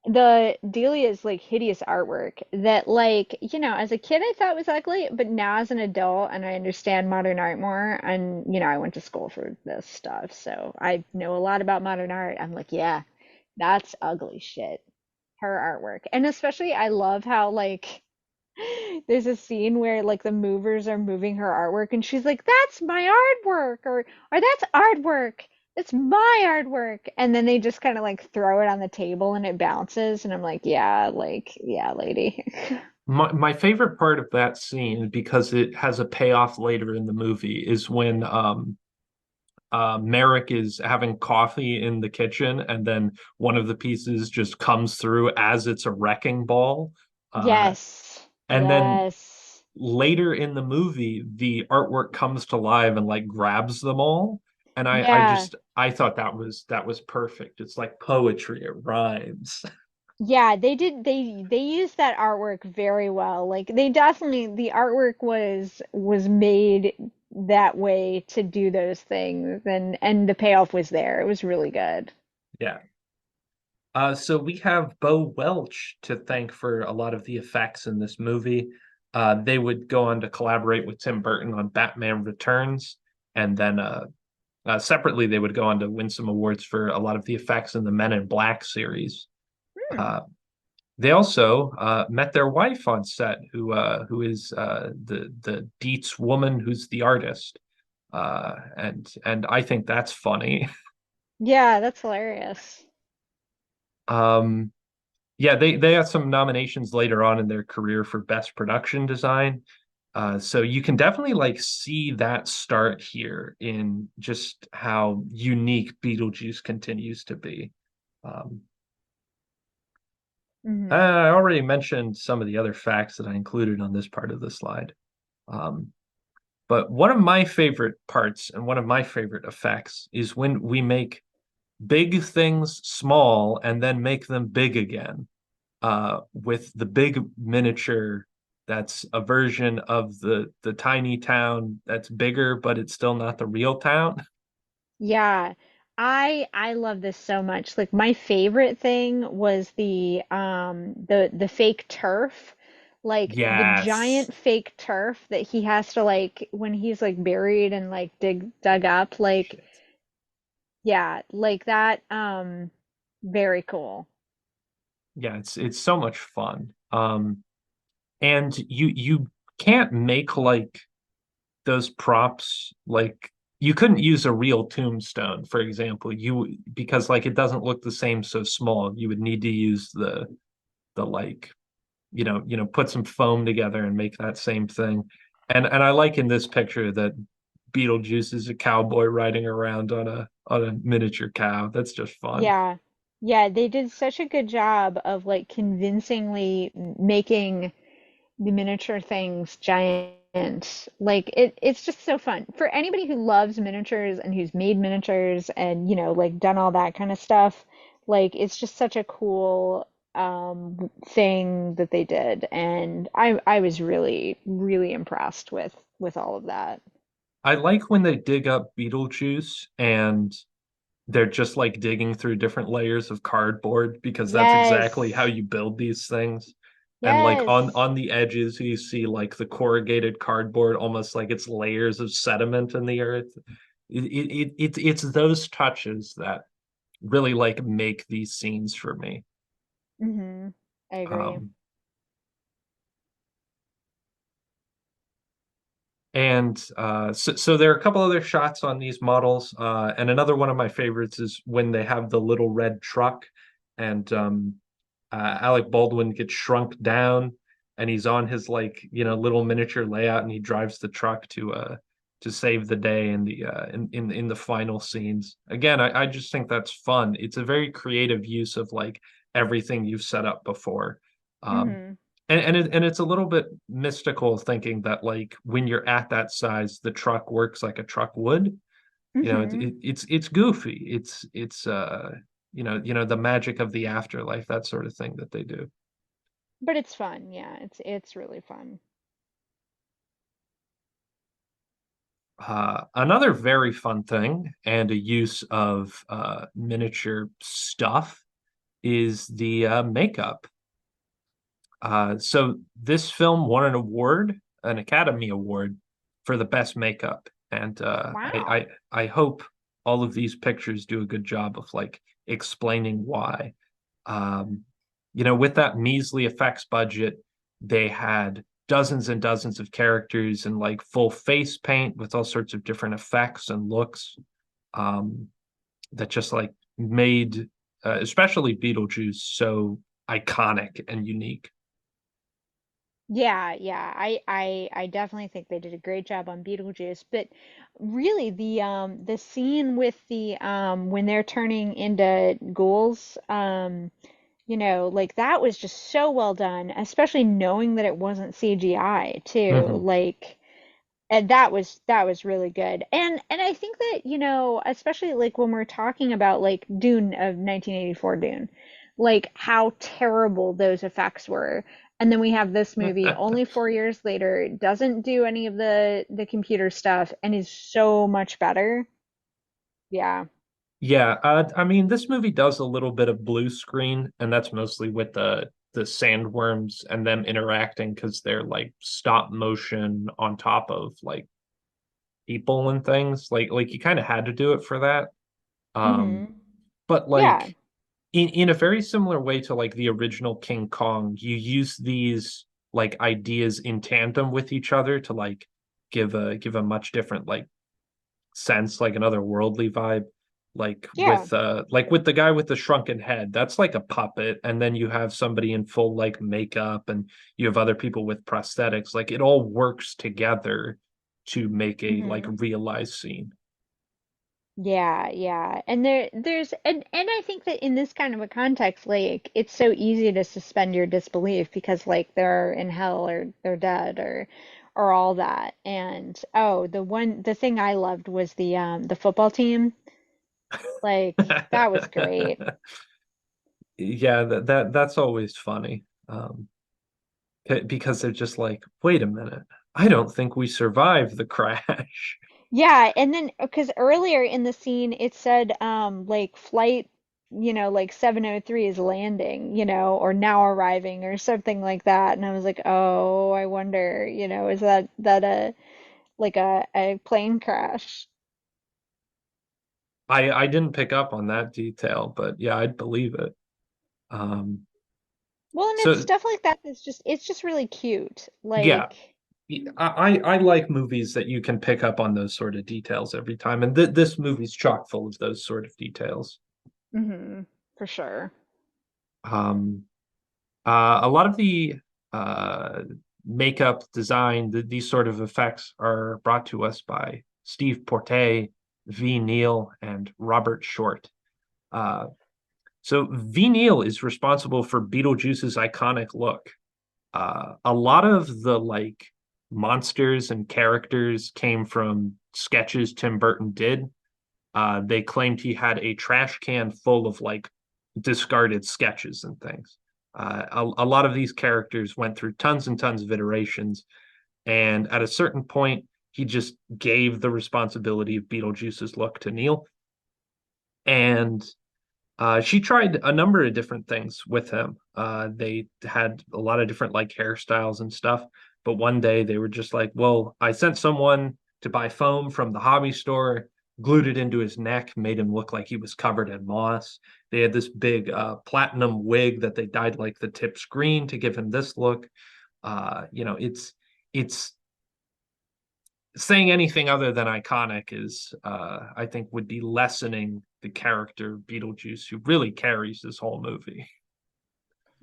the Delia's like hideous artwork that like, as a kid I thought was ugly, but now as an adult and I understand modern art more and I went to school for this stuff, so I know a lot about modern art. I'm like, yeah, that's ugly shit. Her artwork. And especially I love how like there's a scene where like the movers are moving her artwork and she's like, "That's my artwork," or "That's artwork. That's my artwork." And then they just kind of like throw it on the table and it bounces and I'm like, yeah, lady. My favorite part of that scene, because it has a payoff later in the movie, is when Merrick is having coffee in the kitchen, and then one of the pieces just comes through as it's a wrecking ball. Uh, Yes. and then Yes. later in the movie, the artwork comes to life and like grabs them all. And Yeah. I thought that was perfect. It's like poetry, it rhymes. Yeah, they used that artwork very well. Like they definitely the artwork was made that way to do those things and the payoff was there. It was really good. Yeah. So we have Bo Welch to thank for a lot of the effects in this movie. They would go on to collaborate with Tim Burton on Batman Returns, and then separately they would go on to win some awards for a lot of the effects in the Men in Black series. Hmm. Uh, they also met their wife on set, who is the Dietz woman who's the artist, and I think that's funny. Yeah, that's hilarious. Um, Yeah, they had some nominations later on in their career for best production design. So you can definitely like see that start here in just how unique Beetlejuice continues to be. Um, Hmm. I already mentioned some of the other facts that I included on this part of the slide. Um, but one of my favorite parts and one of my favorite effects is when we make big things small and then make them big again. With the big miniature that's a version of the tiny town that's bigger, but it's still not the real town. Yeah, I love this so much. Like my favorite thing was the fake turf. Like the Yes. giant fake turf that he has to like when he's like buried and like dug up like yeah, like that very cool. Yeah, it's so much fun. And you can't make like those props like you couldn't use a real tombstone, for example. You because like it doesn't look the same so small. You would need to use the like put some foam together and make that same thing. And I like in this picture that Beetlejuice is a cowboy riding around on a miniature cow. That's just fun. Yeah. Yeah, they did such a good job of like convincingly making the miniature things giant. Like it's just so fun. For anybody who loves miniatures and who's made miniatures and, like done all that kind of stuff, like it's just such a cool thing that they did. And I was really, really impressed with all of that. I like when they dig up Beetlejuice and they're just like digging through different layers of cardboard because that's exactly how Yes. you build these things. And like Yes. on the edges, you see like the corrugated cardboard, almost like it's layers of sediment in the earth. It's those touches that really like make these scenes for me. Hmm. I agree. Um, and so there are a couple other shots on these models, and another one of my favorites is when they have the little red truck, and Alec Baldwin gets shrunk down, and he's on his like little miniature layout, and he drives the truck to save the day in the in the final scenes. Again, I just think that's fun. It's a very creative use of like everything you've set up before. Um, Hmm. and it's a little bit mystical thinking that like when you're at that size, the truck works like a truck would. Hmm. It's goofy. It's the magic of the afterlife, that sort of thing that they do. But it's fun. Yeah, it's really fun. Another very fun thing and a use of miniature stuff is the makeup. So this film won an award, an Academy Award for the best makeup, and Wow. I hope all of these pictures do a good job of like explaining why. Um, with that measly effects budget, they had dozens and dozens of characters and like full face paint with all sorts of different effects and looks um, that just like made especially Beetlejuice so iconic and unique. Yeah, yeah. I definitely think they did a great job on Beetlejuice, but really the scene with the when they're turning into ghouls, like that was just so well done, especially knowing that it wasn't CGI too. Mhm. Like and that was really good. And I think that, especially like when we're talking about like Dune of 1984 Dune, like how terrible those effects were. And then we have this movie only 4 years later, doesn't do any of the computer stuff and is so much better. Yeah. Yeah, I mean, this movie does a little bit of blue screen, and that's mostly with the sandworms and them interacting because they're like stop motion on top of like people and things. Like you kind of had to do it for that. Um, Hmm. but Yeah. like in a very similar way to like the original King Kong, you use these like ideas in tandem with each other to like give a much different like sense, like an otherworldly vibe. Yeah. Like with the guy with the shrunken head, that's like a puppet, and then you have somebody in full like makeup, and you have other people with prosthetics. Like it all works together to make a like Hmm. realized scene. Yeah, yeah. And there's, and I think that in this kind of a context, like it's so easy to suspend your disbelief because like they're in hell or they're dead are all that. And oh, the thing I loved was the football team. Like that was great. Yeah, that's always funny. Because they're just like, wait a minute, I don't think we survived the crash. Yeah, and then because earlier in the scene it said like flight, like 703 is landing, or now arriving or something like that. And I was like, "Oh, I wonder, is that a like a plane crash?" I didn't pick up on that detail, but yeah, I'd believe it. Um, Well, and it's so stuff like that it's just really cute. yeah, Like, I like movies that you can pick up on those sort of details every time, and this movie's chock full of those sort of details. for sure. Um, a lot of the uh, makeup design, these sort of effects are brought to us by Steve Porte, V. Neil, and Robert Short. Uh, so V. Neil is responsible for Beetlejuice's iconic look. A lot of the like monsters and characters came from sketches Tim Burton did. They claimed he had a trash can full of like discarded sketches and things. A lot of these characters went through tons and tons of iterations, and at a certain point, he just gave the responsibility of Beetlejuice's look to Neil. And she tried a number of different things with him. They had a lot of different like hairstyles and stuff. But one day they were just like, well, I sent someone to buy foam from the hobby store, glued it into his neck, made him look like he was covered in moss. They had this big platinum wig that they dyed like the tips green to give him this look. It's saying anything other than iconic is I think would be lessening the character Beetlejuice, who really carries this whole movie.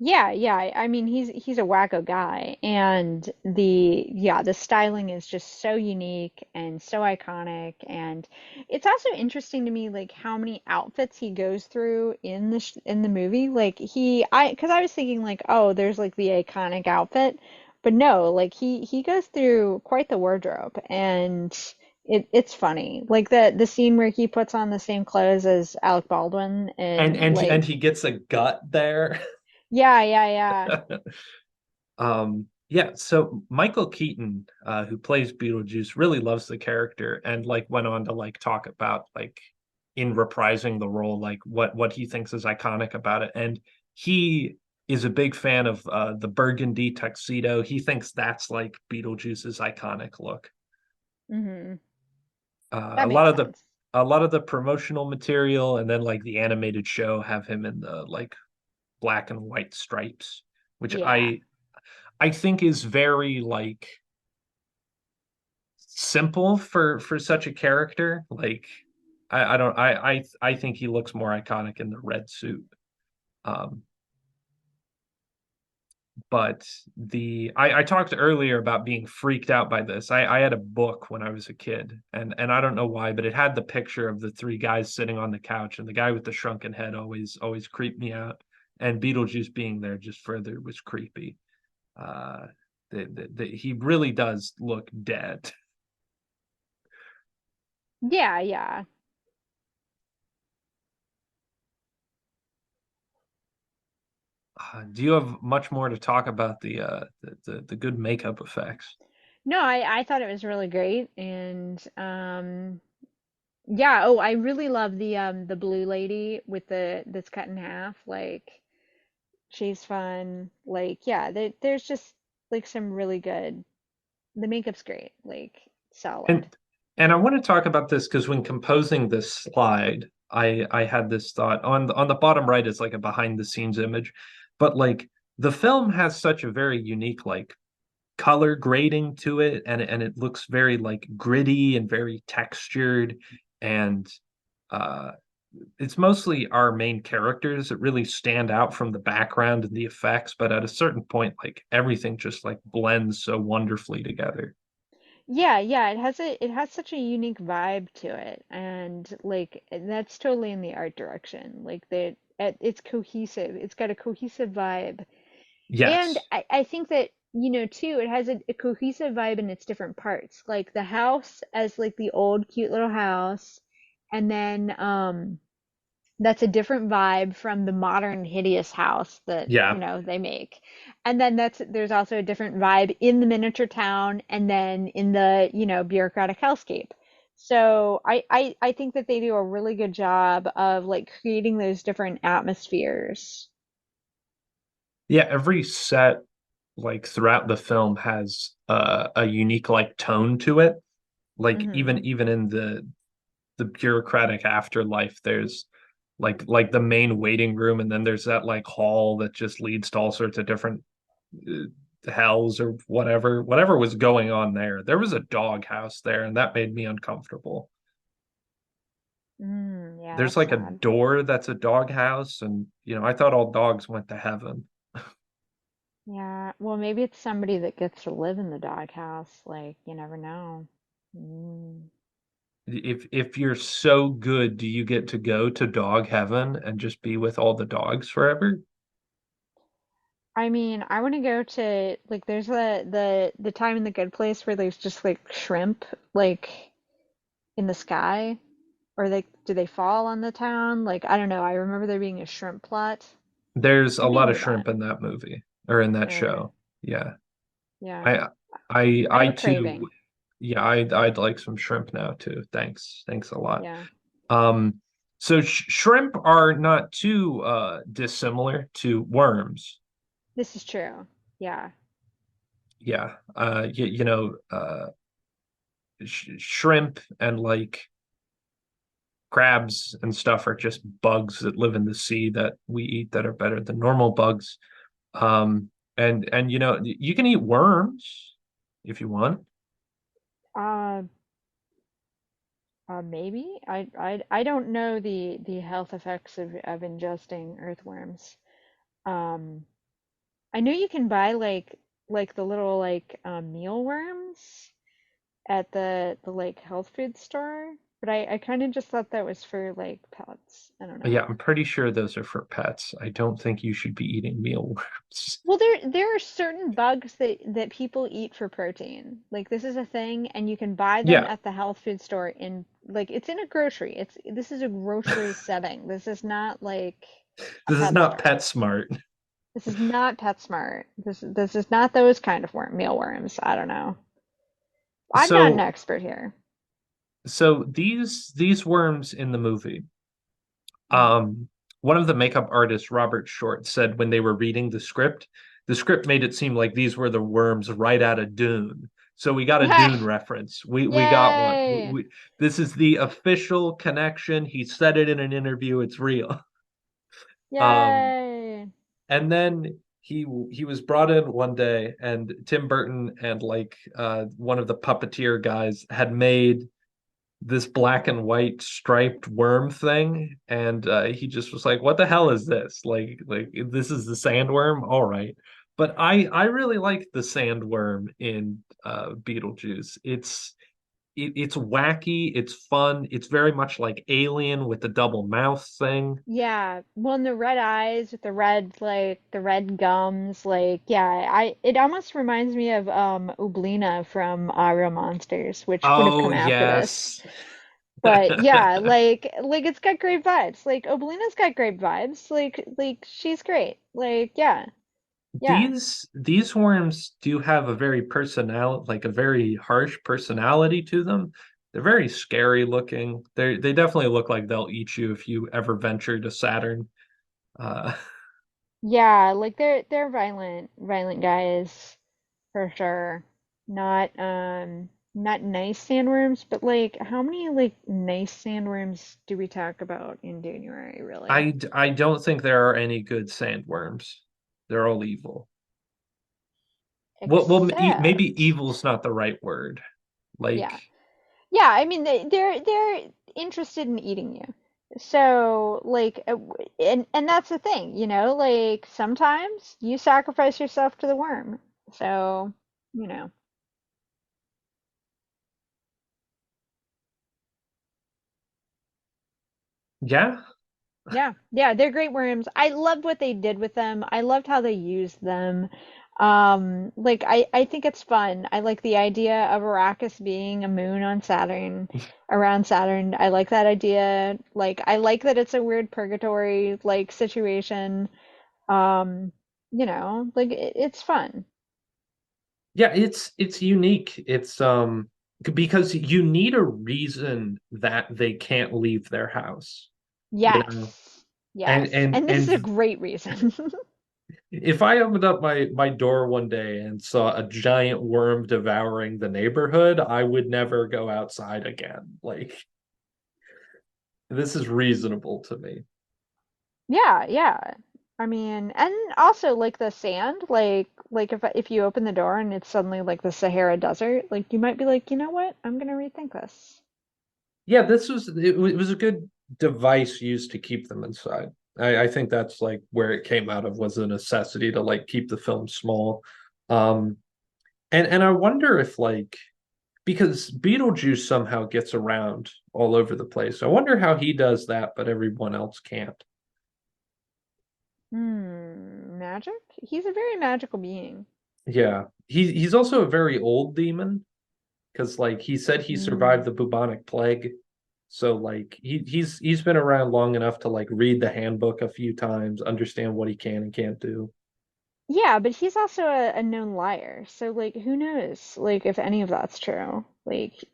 Yeah, yeah. I mean, he's a wacko guy, and the styling is just so unique and so iconic, and it's also interesting to me like how many outfits he goes through in the movie. Like because I was thinking like, oh, there's like the iconic outfit, but no, like he goes through quite the wardrobe, and it's funny. Like the scene where he puts on the same clothes as Alec Baldwin, and and and like, and he gets a gut there. yeah, yeah, yeah. Yeah, so Michael Keaton, who plays Beetlejuice, really loves the character and like went on to like talk about like in reprising the role, like what he thinks is iconic about it. And he is a big fan of the burgundy tuxedo. He thinks that's like Beetlejuice's iconic look. Hmm. Uh, That a lot makes of the sense. a lot of the promotional material and then like the animated show have him in the like black and white stripes, which Yeah. I think is very like simple for such a character. Like I don't I think he looks more iconic in the red suit. Um, but I talked earlier about being freaked out by this. I had a book when I was a kid, and I don't know why, but it had the picture of the three guys sitting on the couch, and the guy with the shrunken head always creeped me out, and Beetlejuice being there just further was creepy. Uh, he really does look dead. Yeah, yeah. Do you have much more to talk about the good makeup effects? No, I thought it was really great, and yeah, oh, I really love the blue lady with the that's cut in half. Like she's fun. Like yeah, there's just like some really good. The makeup's great. Like solid. And I want to talk about this because when composing this slide, I had this thought on the bottom right is like a behind the scenes image, but like the film has such a very unique like color grading to it, and it looks very like gritty and very textured, and uh it's mostly our main characters that really stand out from the background and the effects, but at a certain point like everything just like blends so wonderfully together. Yeah, yeah, it has such a unique vibe to it, and like that's totally in the art direction. Like it's cohesive. It's got a cohesive vibe. And Yes. I think that too, it has a cohesive vibe in its different parts. Like the house as like the old cute little house, and then that's a different vibe from the modern hideous house that, Yeah. they make. And then there's also a different vibe in the miniature town and then in the, bureaucratic hellscape. So I think that they do a really good job of like creating those different atmospheres. Yeah, every set like throughout the film has a unique like tone to it. Like Hmm. even in the bureaucratic afterlife, there's like the main waiting room, and then there's that like hall that just leads to all sorts of different hells or whatever was going on there. There was a dog house there, and that made me uncomfortable. Yeah, There's that's like a sad. door that's a dog house, and I thought all dogs went to heaven. Yeah, well, maybe it's somebody that gets to live in the doghouse. Like, you never know. Mm. If you're so good, do you get to go to dog heaven and just be with all the dogs forever? I mean, I want to go to like there's the time in the good place where there's just like shrimp like in the sky, or like do they fall on the town? Like I don't know. I remember there being a shrimp plot. There's a Maybe I'll lot of do that. shrimp in that movie or in that Okay. show. Yeah. Yeah. I I I have I a too, craving. yeah, I'd like some shrimp now too. Thanks a lot. Yeah. Um, so shrimp are not too dissimilar to worms. This is true. Yeah. Yeah. Shrimp and like crabs and stuff are just bugs that live in the sea that we eat that are better than normal bugs. And you can eat worms if you want. Uh maybe. I don't know the health effects of ingesting earthworms. Um I know you can buy like the little like mealworms at the like health food store, but I kind of just thought that was for like pets. I don't know. Yeah, I'm pretty sure those are for pets. I don't think you should be eating mealworms. Well, there are certain bugs that people eat for protein. Like this is a thing, and you can buy them Yeah, at the health food store in like it's in a grocery. This is a grocery setting. This is not like a this is pet not store. PetSmart. This is not PetSmart. This is not those kind of mealworms. I don't know. I'm not an So expert here. so these worms in the movie, Mm. um, one of the makeup artists, Robert Short, said when they were reading the script made it seem like these were the worms right out of Dune. So we got a Dune reference. We got one. Yay! This is the official connection. He said it in an interview. It's real. Um, Yay! and then he was brought in one day, and Tim Burton and like one of the puppeteer guys had made this black and white striped worm thing, and he just was like, what the hell is this? Like this is the sandworm, all right. But I really like the sandworm in Beetlejuice. It's wacky, it's fun, it's very much like Alien with the double mouth thing. Yeah, well, and the red eyes with the red like the red gums, like yeah, I it almost reminds me of Ublina from Real Monsters, which would have Oh come after this. yes. But yeah, like it's got great vibes. Like Oblina's got great vibes. Like she's great. Like yeah, yeah. These worms do have a very personality, like a very harsh personality to them. They're very scary looking. They definitely look like they'll eat you if you ever venture to Saturn. Uh, Yeah, like they're violent guys for sure. Not nice sandworms, but like how many like nice sandworms do we talk about in January, really? I don't think there are any good sandworms. They're all evil. Maybe Except evil's not the right word. Like, yeah. Yeah, I mean they're interested in eating you. So like and that's the thing, like sometimes you sacrifice yourself to the worm. So, you know. yeah, Yeah, yeah, they're great worms. I loved what they did with them. I loved how they used them. Like I think it's fun. I like the idea of Arrakis being a moon on Saturn, around Saturn. I like that idea. Like I like that it's a weird purgatory like situation. Um, like it's fun. Yeah, it's unique. It's because you need a reason that they can't leave their house, you know. Yes. And Yes. and And this is a and great reason. if I opened up my door one day and saw a giant worm devouring the neighborhood, I would never go outside again. Like this is reasonable to me. Yeah, yeah. I mean, and also like the sand, like if you open the door and it's suddenly like the Sahara Desert, like you might be like, you know what? I'm gonna rethink this. Yeah, it was a good device used to keep them inside. I think that's like where it came out of was a necessity to like keep the film small. Um, and I wonder if like because Beetlejuice somehow gets around all over the place. I wonder how he does that, but everyone else can't. Magic? He's a very magical being. Yeah. He's also a very old demon because like he said he survived Hmm. the bubonic plague. So like he's been around long enough to like read the handbook a few times, understand what he can and can't do. Yeah, but he's also a known liar. So like who knows like if any of that's true. Like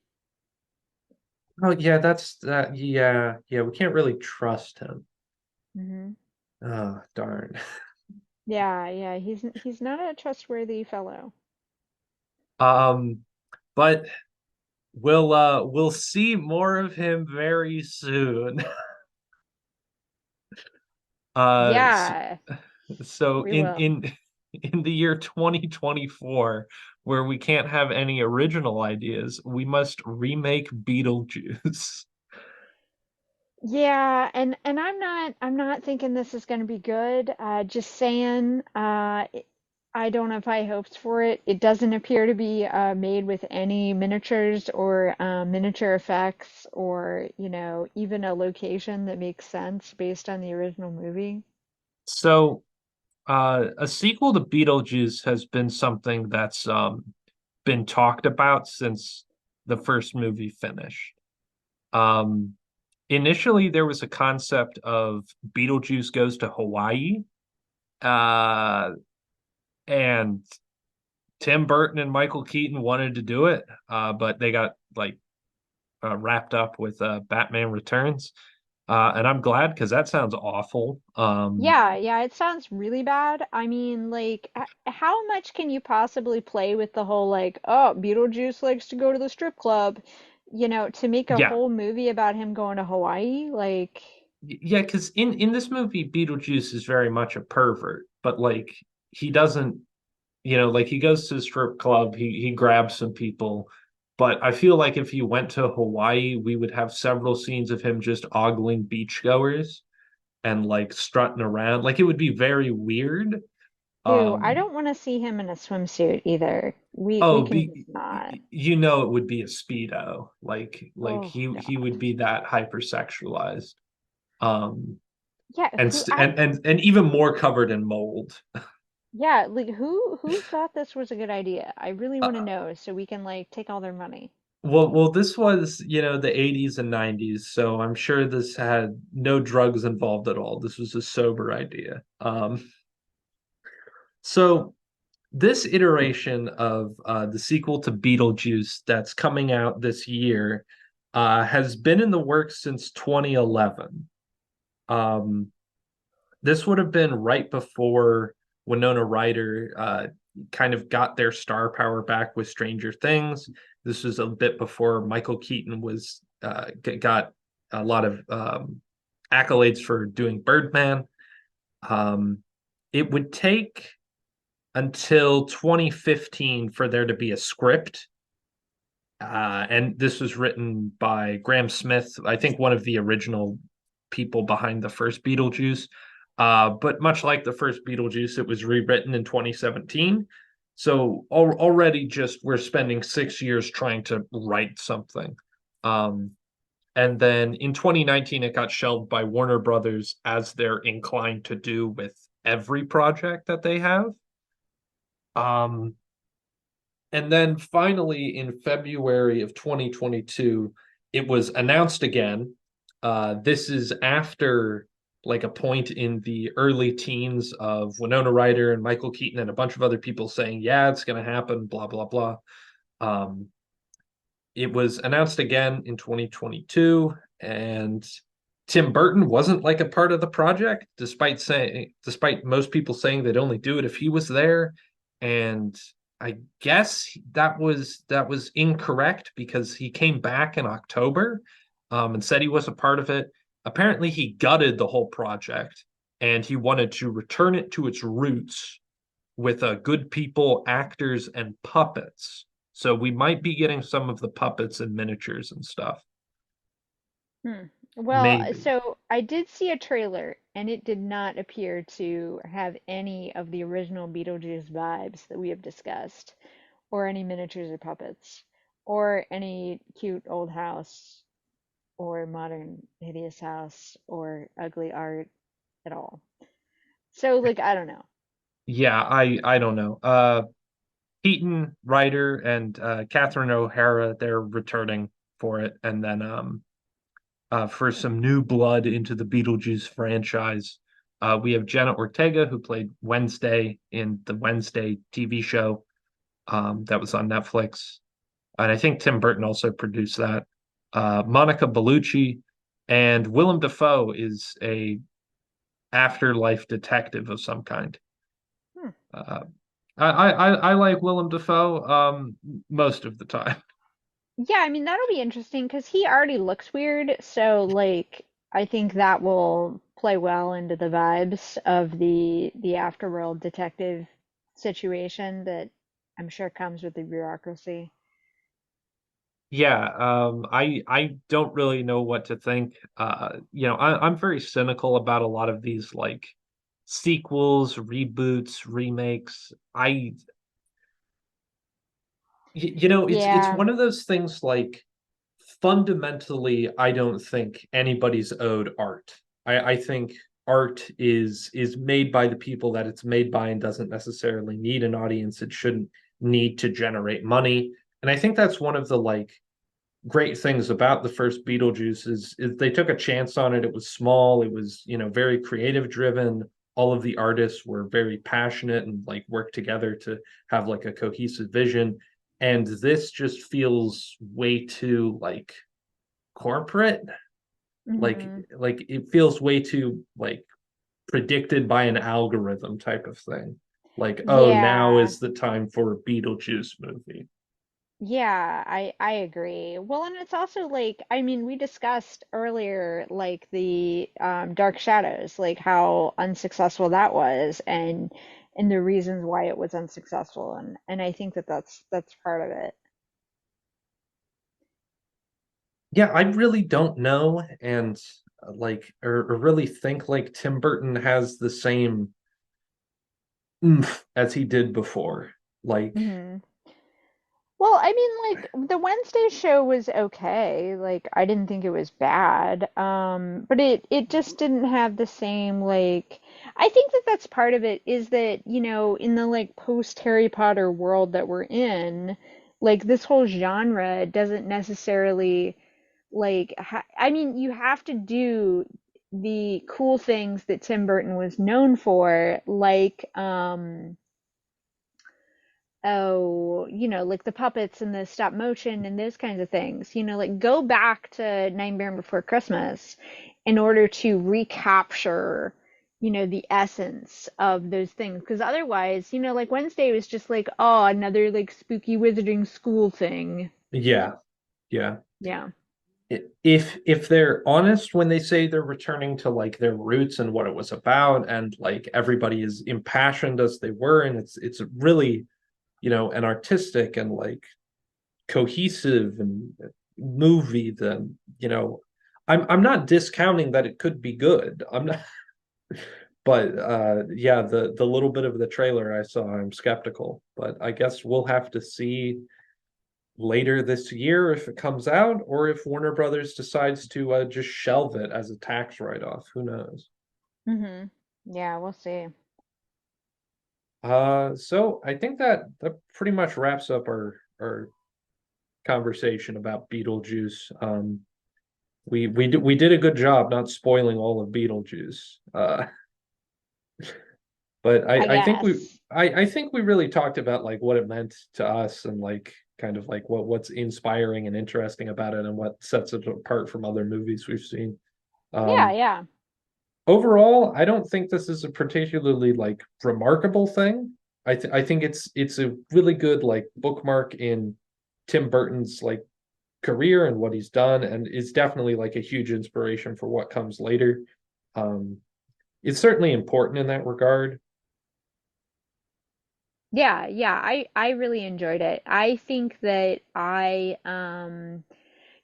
Oh yeah, that's that yeah, we can't really trust him. hmm Oh darn. Yeah, yeah, he's not a trustworthy fellow. Um but we'll see more of him very soon. Uh so, Yeah, so we will. in the year 2024, where we can't have any original ideas, we must remake Beetlejuice. Yeah, and I'm not thinking this is going to be good. Just saying, I don't have high hopes for it. It doesn't appear to be made with any miniatures or miniature effects or, even a location that makes sense based on the original movie. So a sequel to Beetlejuice has been something that's been talked about since the first movie finished. Um, Initially, there was a concept of Beetlejuice goes to Hawaii, uh, and Tim Burton and Michael Keaton wanted to do it, but they got like wrapped up with Batman Returns, and I'm glad because that sounds awful. Yeah, yeah, it sounds really bad. I mean, like, how much can you possibly play with the whole, like, oh, Beetlejuice likes to go to the strip club, to make a Yeah, whole movie about him going to Hawaii? Like, yeah, because in this movie, Beetlejuice is very much a pervert, but like he doesn't, like he goes to the strip club, he grabs some people, but I feel like if he went to Hawaii, we would have several scenes of him just ogling beachgoers and like strutting around. Like it would be very weird. ew, I Um, don't want to see him in a swimsuit either. We oh, can just not. it would be a speedo. Like Oh he would God. be that hypersexualized. Um, Yeah, and who st I and even more covered in mold. yeah, like who thought this was a good idea? I really want to Uh, know so we can like take all their money. well, this was, the 80s and 90s, so I'm sure this had no drugs involved at all. This was a sober idea. So this iteration of the sequel to Beetlejuice that's coming out this year has been in the works since 2011. Um, this would have been right before Winona Ryder kind of got their star power back with Stranger Things. This was a bit before Michael Keaton was got a lot of accolades for doing Birdman. Um, it would take until 2015 for there to be a script. And this was written by Graham Smith, I think one of the original people behind the first Beetlejuice. But much like the first Beetlejuice, it was rewritten in 2017. So already just we're spending 6 years trying to write something. Um, and then in 2019, it got shelved by Warner Brothers as they're inclined to do with every project that they have. Um, and then finally in February of 2022, it was announced again. This is after like a point in the early teens of Winona Ryder and Michael Keaton and a bunch of other people saying, yeah, it's going to happen, blah, blah, blah. Um, it was announced again in 2022, and Tim Burton wasn't like a part of the project, despite most people saying they'd only do it if he was there. And I guess that was incorrect because he came back in October, and said he was a part of it. Apparently, he gutted the whole project and he wanted to return it to its roots with good people, actors, and puppets. So we might be getting some of the puppets and miniatures and stuff. Hmm. Well, Maybe. so I did see a trailer, and it did not appear to have any of the original Beetlejuice vibes that we have discussed, or any miniatures or puppets, or any cute old house, or modern hideous house, or ugly art at all. So, like, I don't know. Yeah, I don't know. Keaton, Ryder, and Catherine O'Hara, they're returning for it, and then for some new blood into the Beetlejuice franchise. We have Jenna Ortega, who played Wednesday in the Wednesday TV show that was on Netflix. And I think Tim Burton also produced that. Monica Bellucci and Willem Dafoe is a afterlife detective of some kind. Hmm. Uh, I like Willem Dafoe most of the time. Yeah, I mean, that'll be interesting because he already looks weird. So, like, I think that will play well into the vibes of the afterworld detective situation that I'm sure comes with the bureaucracy. Yeah, I don't really know what to think. I'm very cynical about a lot of these like sequels, reboots, remakes. It's Yeah. one of those things like fundamentally, I don't think anybody's owed art. I think art is made by the people that it's made by and doesn't necessarily need an audience. It shouldn't need to generate money. And I think that's one of the like great things about the first Beetlejuice is they took a chance on it. It was small, it was, very creative driven. All of the artists were very passionate and like worked together to have like a cohesive vision. And this just feels way too like corporate. Like Hmm. like it feels way too like predicted by an algorithm type of thing. Like, oh, now Yeah. is the time for a Beetlejuice movie. Yeah, I agree. Well, and it's also like, I mean, we discussed earlier like the Dark Shadows, like how unsuccessful that was and the reasons why it was unsuccessful and I think that that's part of it. Yeah, I really don't know, and like, or really think like Tim Burton has the same oomph as he did before. Like, Hmm. Well, I mean, like the Wednesday show was okay. Like I didn't think it was bad. But it just didn't have the same like I think that that's part of it is that, in the like post Harry Potter world that we're in, like this whole genre doesn't necessarily like I mean, you have to do the cool things that Tim Burton was known for, like oh, like the puppets and the stop motion and those kinds of things. Like go back to Nightmare Before Christmas in order to recapture, the essence of those things. Because otherwise, like Wednesday was just like, oh, another like spooky wizarding school thing. yeah, yeah. Yeah. If they're honest when they say they're returning to like their roots and what it was about, and like everybody is impassioned as they were, and it's really, an artistic and like cohesive and movie, then I'm not discounting that it could be good. I'm not, but yeah, the little bit of the trailer I saw, I'm skeptical. But I guess we'll have to see later this year if it comes out, or if Warner Brothers decides to just shelve it as a tax write-off. Who knows? Hmm. Yeah, we'll see. So I think that pretty much wraps up our conversation about Beetlejuice. We did a good job not spoiling all of Beetlejuice. But I I think guess. I think we really talked about like what it meant to us and like kind of like what's inspiring and interesting about it and what sets it apart from other movies we've seen. Yeah, Um, yeah. Overall, I don't think this is a particularly like remarkable thing. I think it's a really good like bookmark in Tim Burton's like career and what he's done, and is definitely like a huge inspiration for what comes later. Um, it's certainly important in that regard. Yeah, yeah. I really enjoyed it. I think that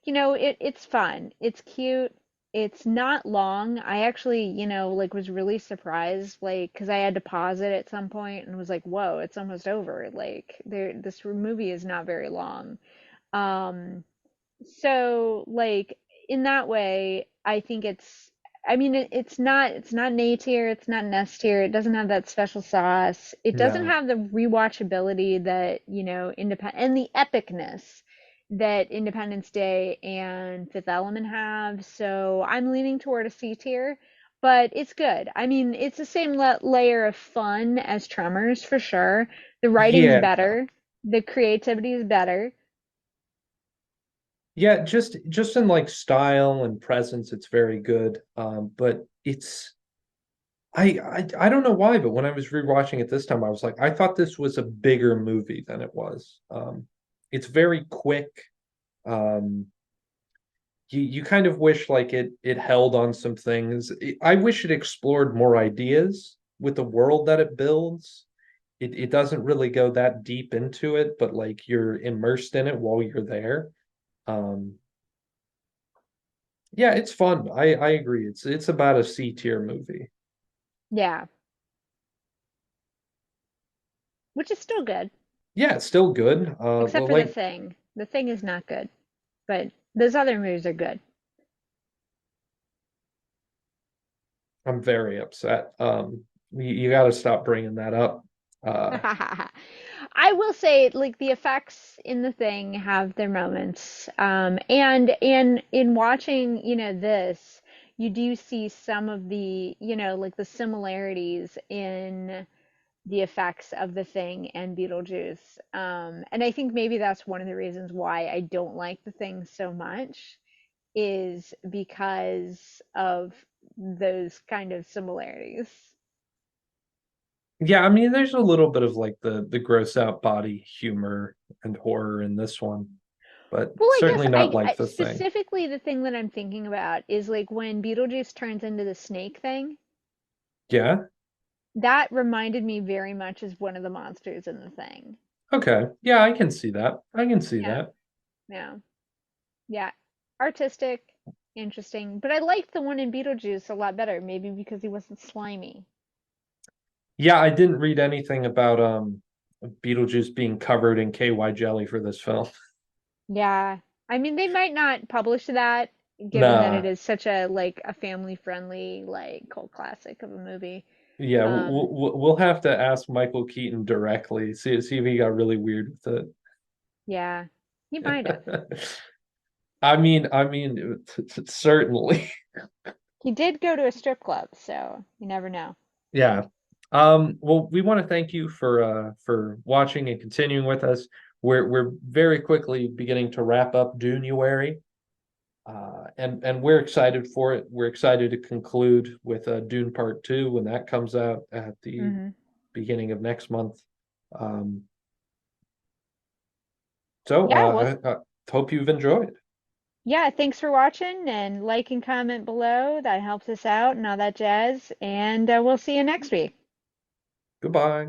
it's fun. It's cute. It's not long. I actually, like was really surprised, like, because I had to pause it at some point and was like, whoa, it's almost over. Like, this movie is not very long. Um, so like in that way, I think I mean it's not an A tier, it's not an S tier, it doesn't have that special sauce. It doesn't No. have the rewatchability that, independent and the epicness that Independence Day and Fifth Element have. So I'm leaning toward a C tier, but it's good. I mean, it's the same layer of fun as Tremors for sure. The writing's Yeah. better, the creativity is better. Yeah, just in like style and presence, it's very good. But I don't know why, but when I was rewatching it this time, I was like, I thought this was a bigger movie than it was. It's very quick. Um, you kind of wish like it held on some things. I wish it explored more ideas with the world that it builds. It doesn't really go that deep into it, but like you're immersed in it while you're there. Um, yeah, it's fun. I agree. It's about a C tier movie. Yeah, which is still good. Yeah, it's still good. Except Well, for the like thing. The thing is not good, but those other movies are good. I'm very upset. You got to stop bringing that up. Uh, I will say, like the effects in the thing have their moments, and in watching, this, you do see some of the, like the similarities in the effects of the thing and Beetlejuice. And I think maybe that's one of the reasons why I don't like the thing so much is because of those kind of similarities. yeah, I mean, there's a little bit of like the gross out body humor and horror in this one, but Well, I guess certainly not I like the thing. specifically the thing that I'm thinking about is like when Beetlejuice turns into the snake thing. Yeah. That reminded me very much as one of the monsters in the thing. Okay. Yeah, I can see that. I can see Yeah, that. yeah, yeah. Artistic, interesting. But I liked the one in Beetlejuice a lot better, maybe because he wasn't slimy. Yeah, I didn't read anything about Beetlejuice being covered in KY jelly for this film. Yeah. I mean, they might not publish that given that it Nah. is such a like a family friendly like cult classic of a movie. Yeah, Um, we'll have to ask Michael Keaton directly, see if he got really weird with yeah. He might have. it. I mean, certainly. He did go to a strip club, so you never know. Yeah. Well, we want to thank you for watching and continuing with us. We're very quickly beginning to wrap up Dunuary. And we're excited for it. We're excited to conclude with Dune Part 2 when that comes out at the Hmm. beginning of next month. Um, so Yeah, well, I hope you've enjoyed. yeah, thanks for watching and like and comment below. That helps us out and all that jazz. And we'll see you next week. Goodbye.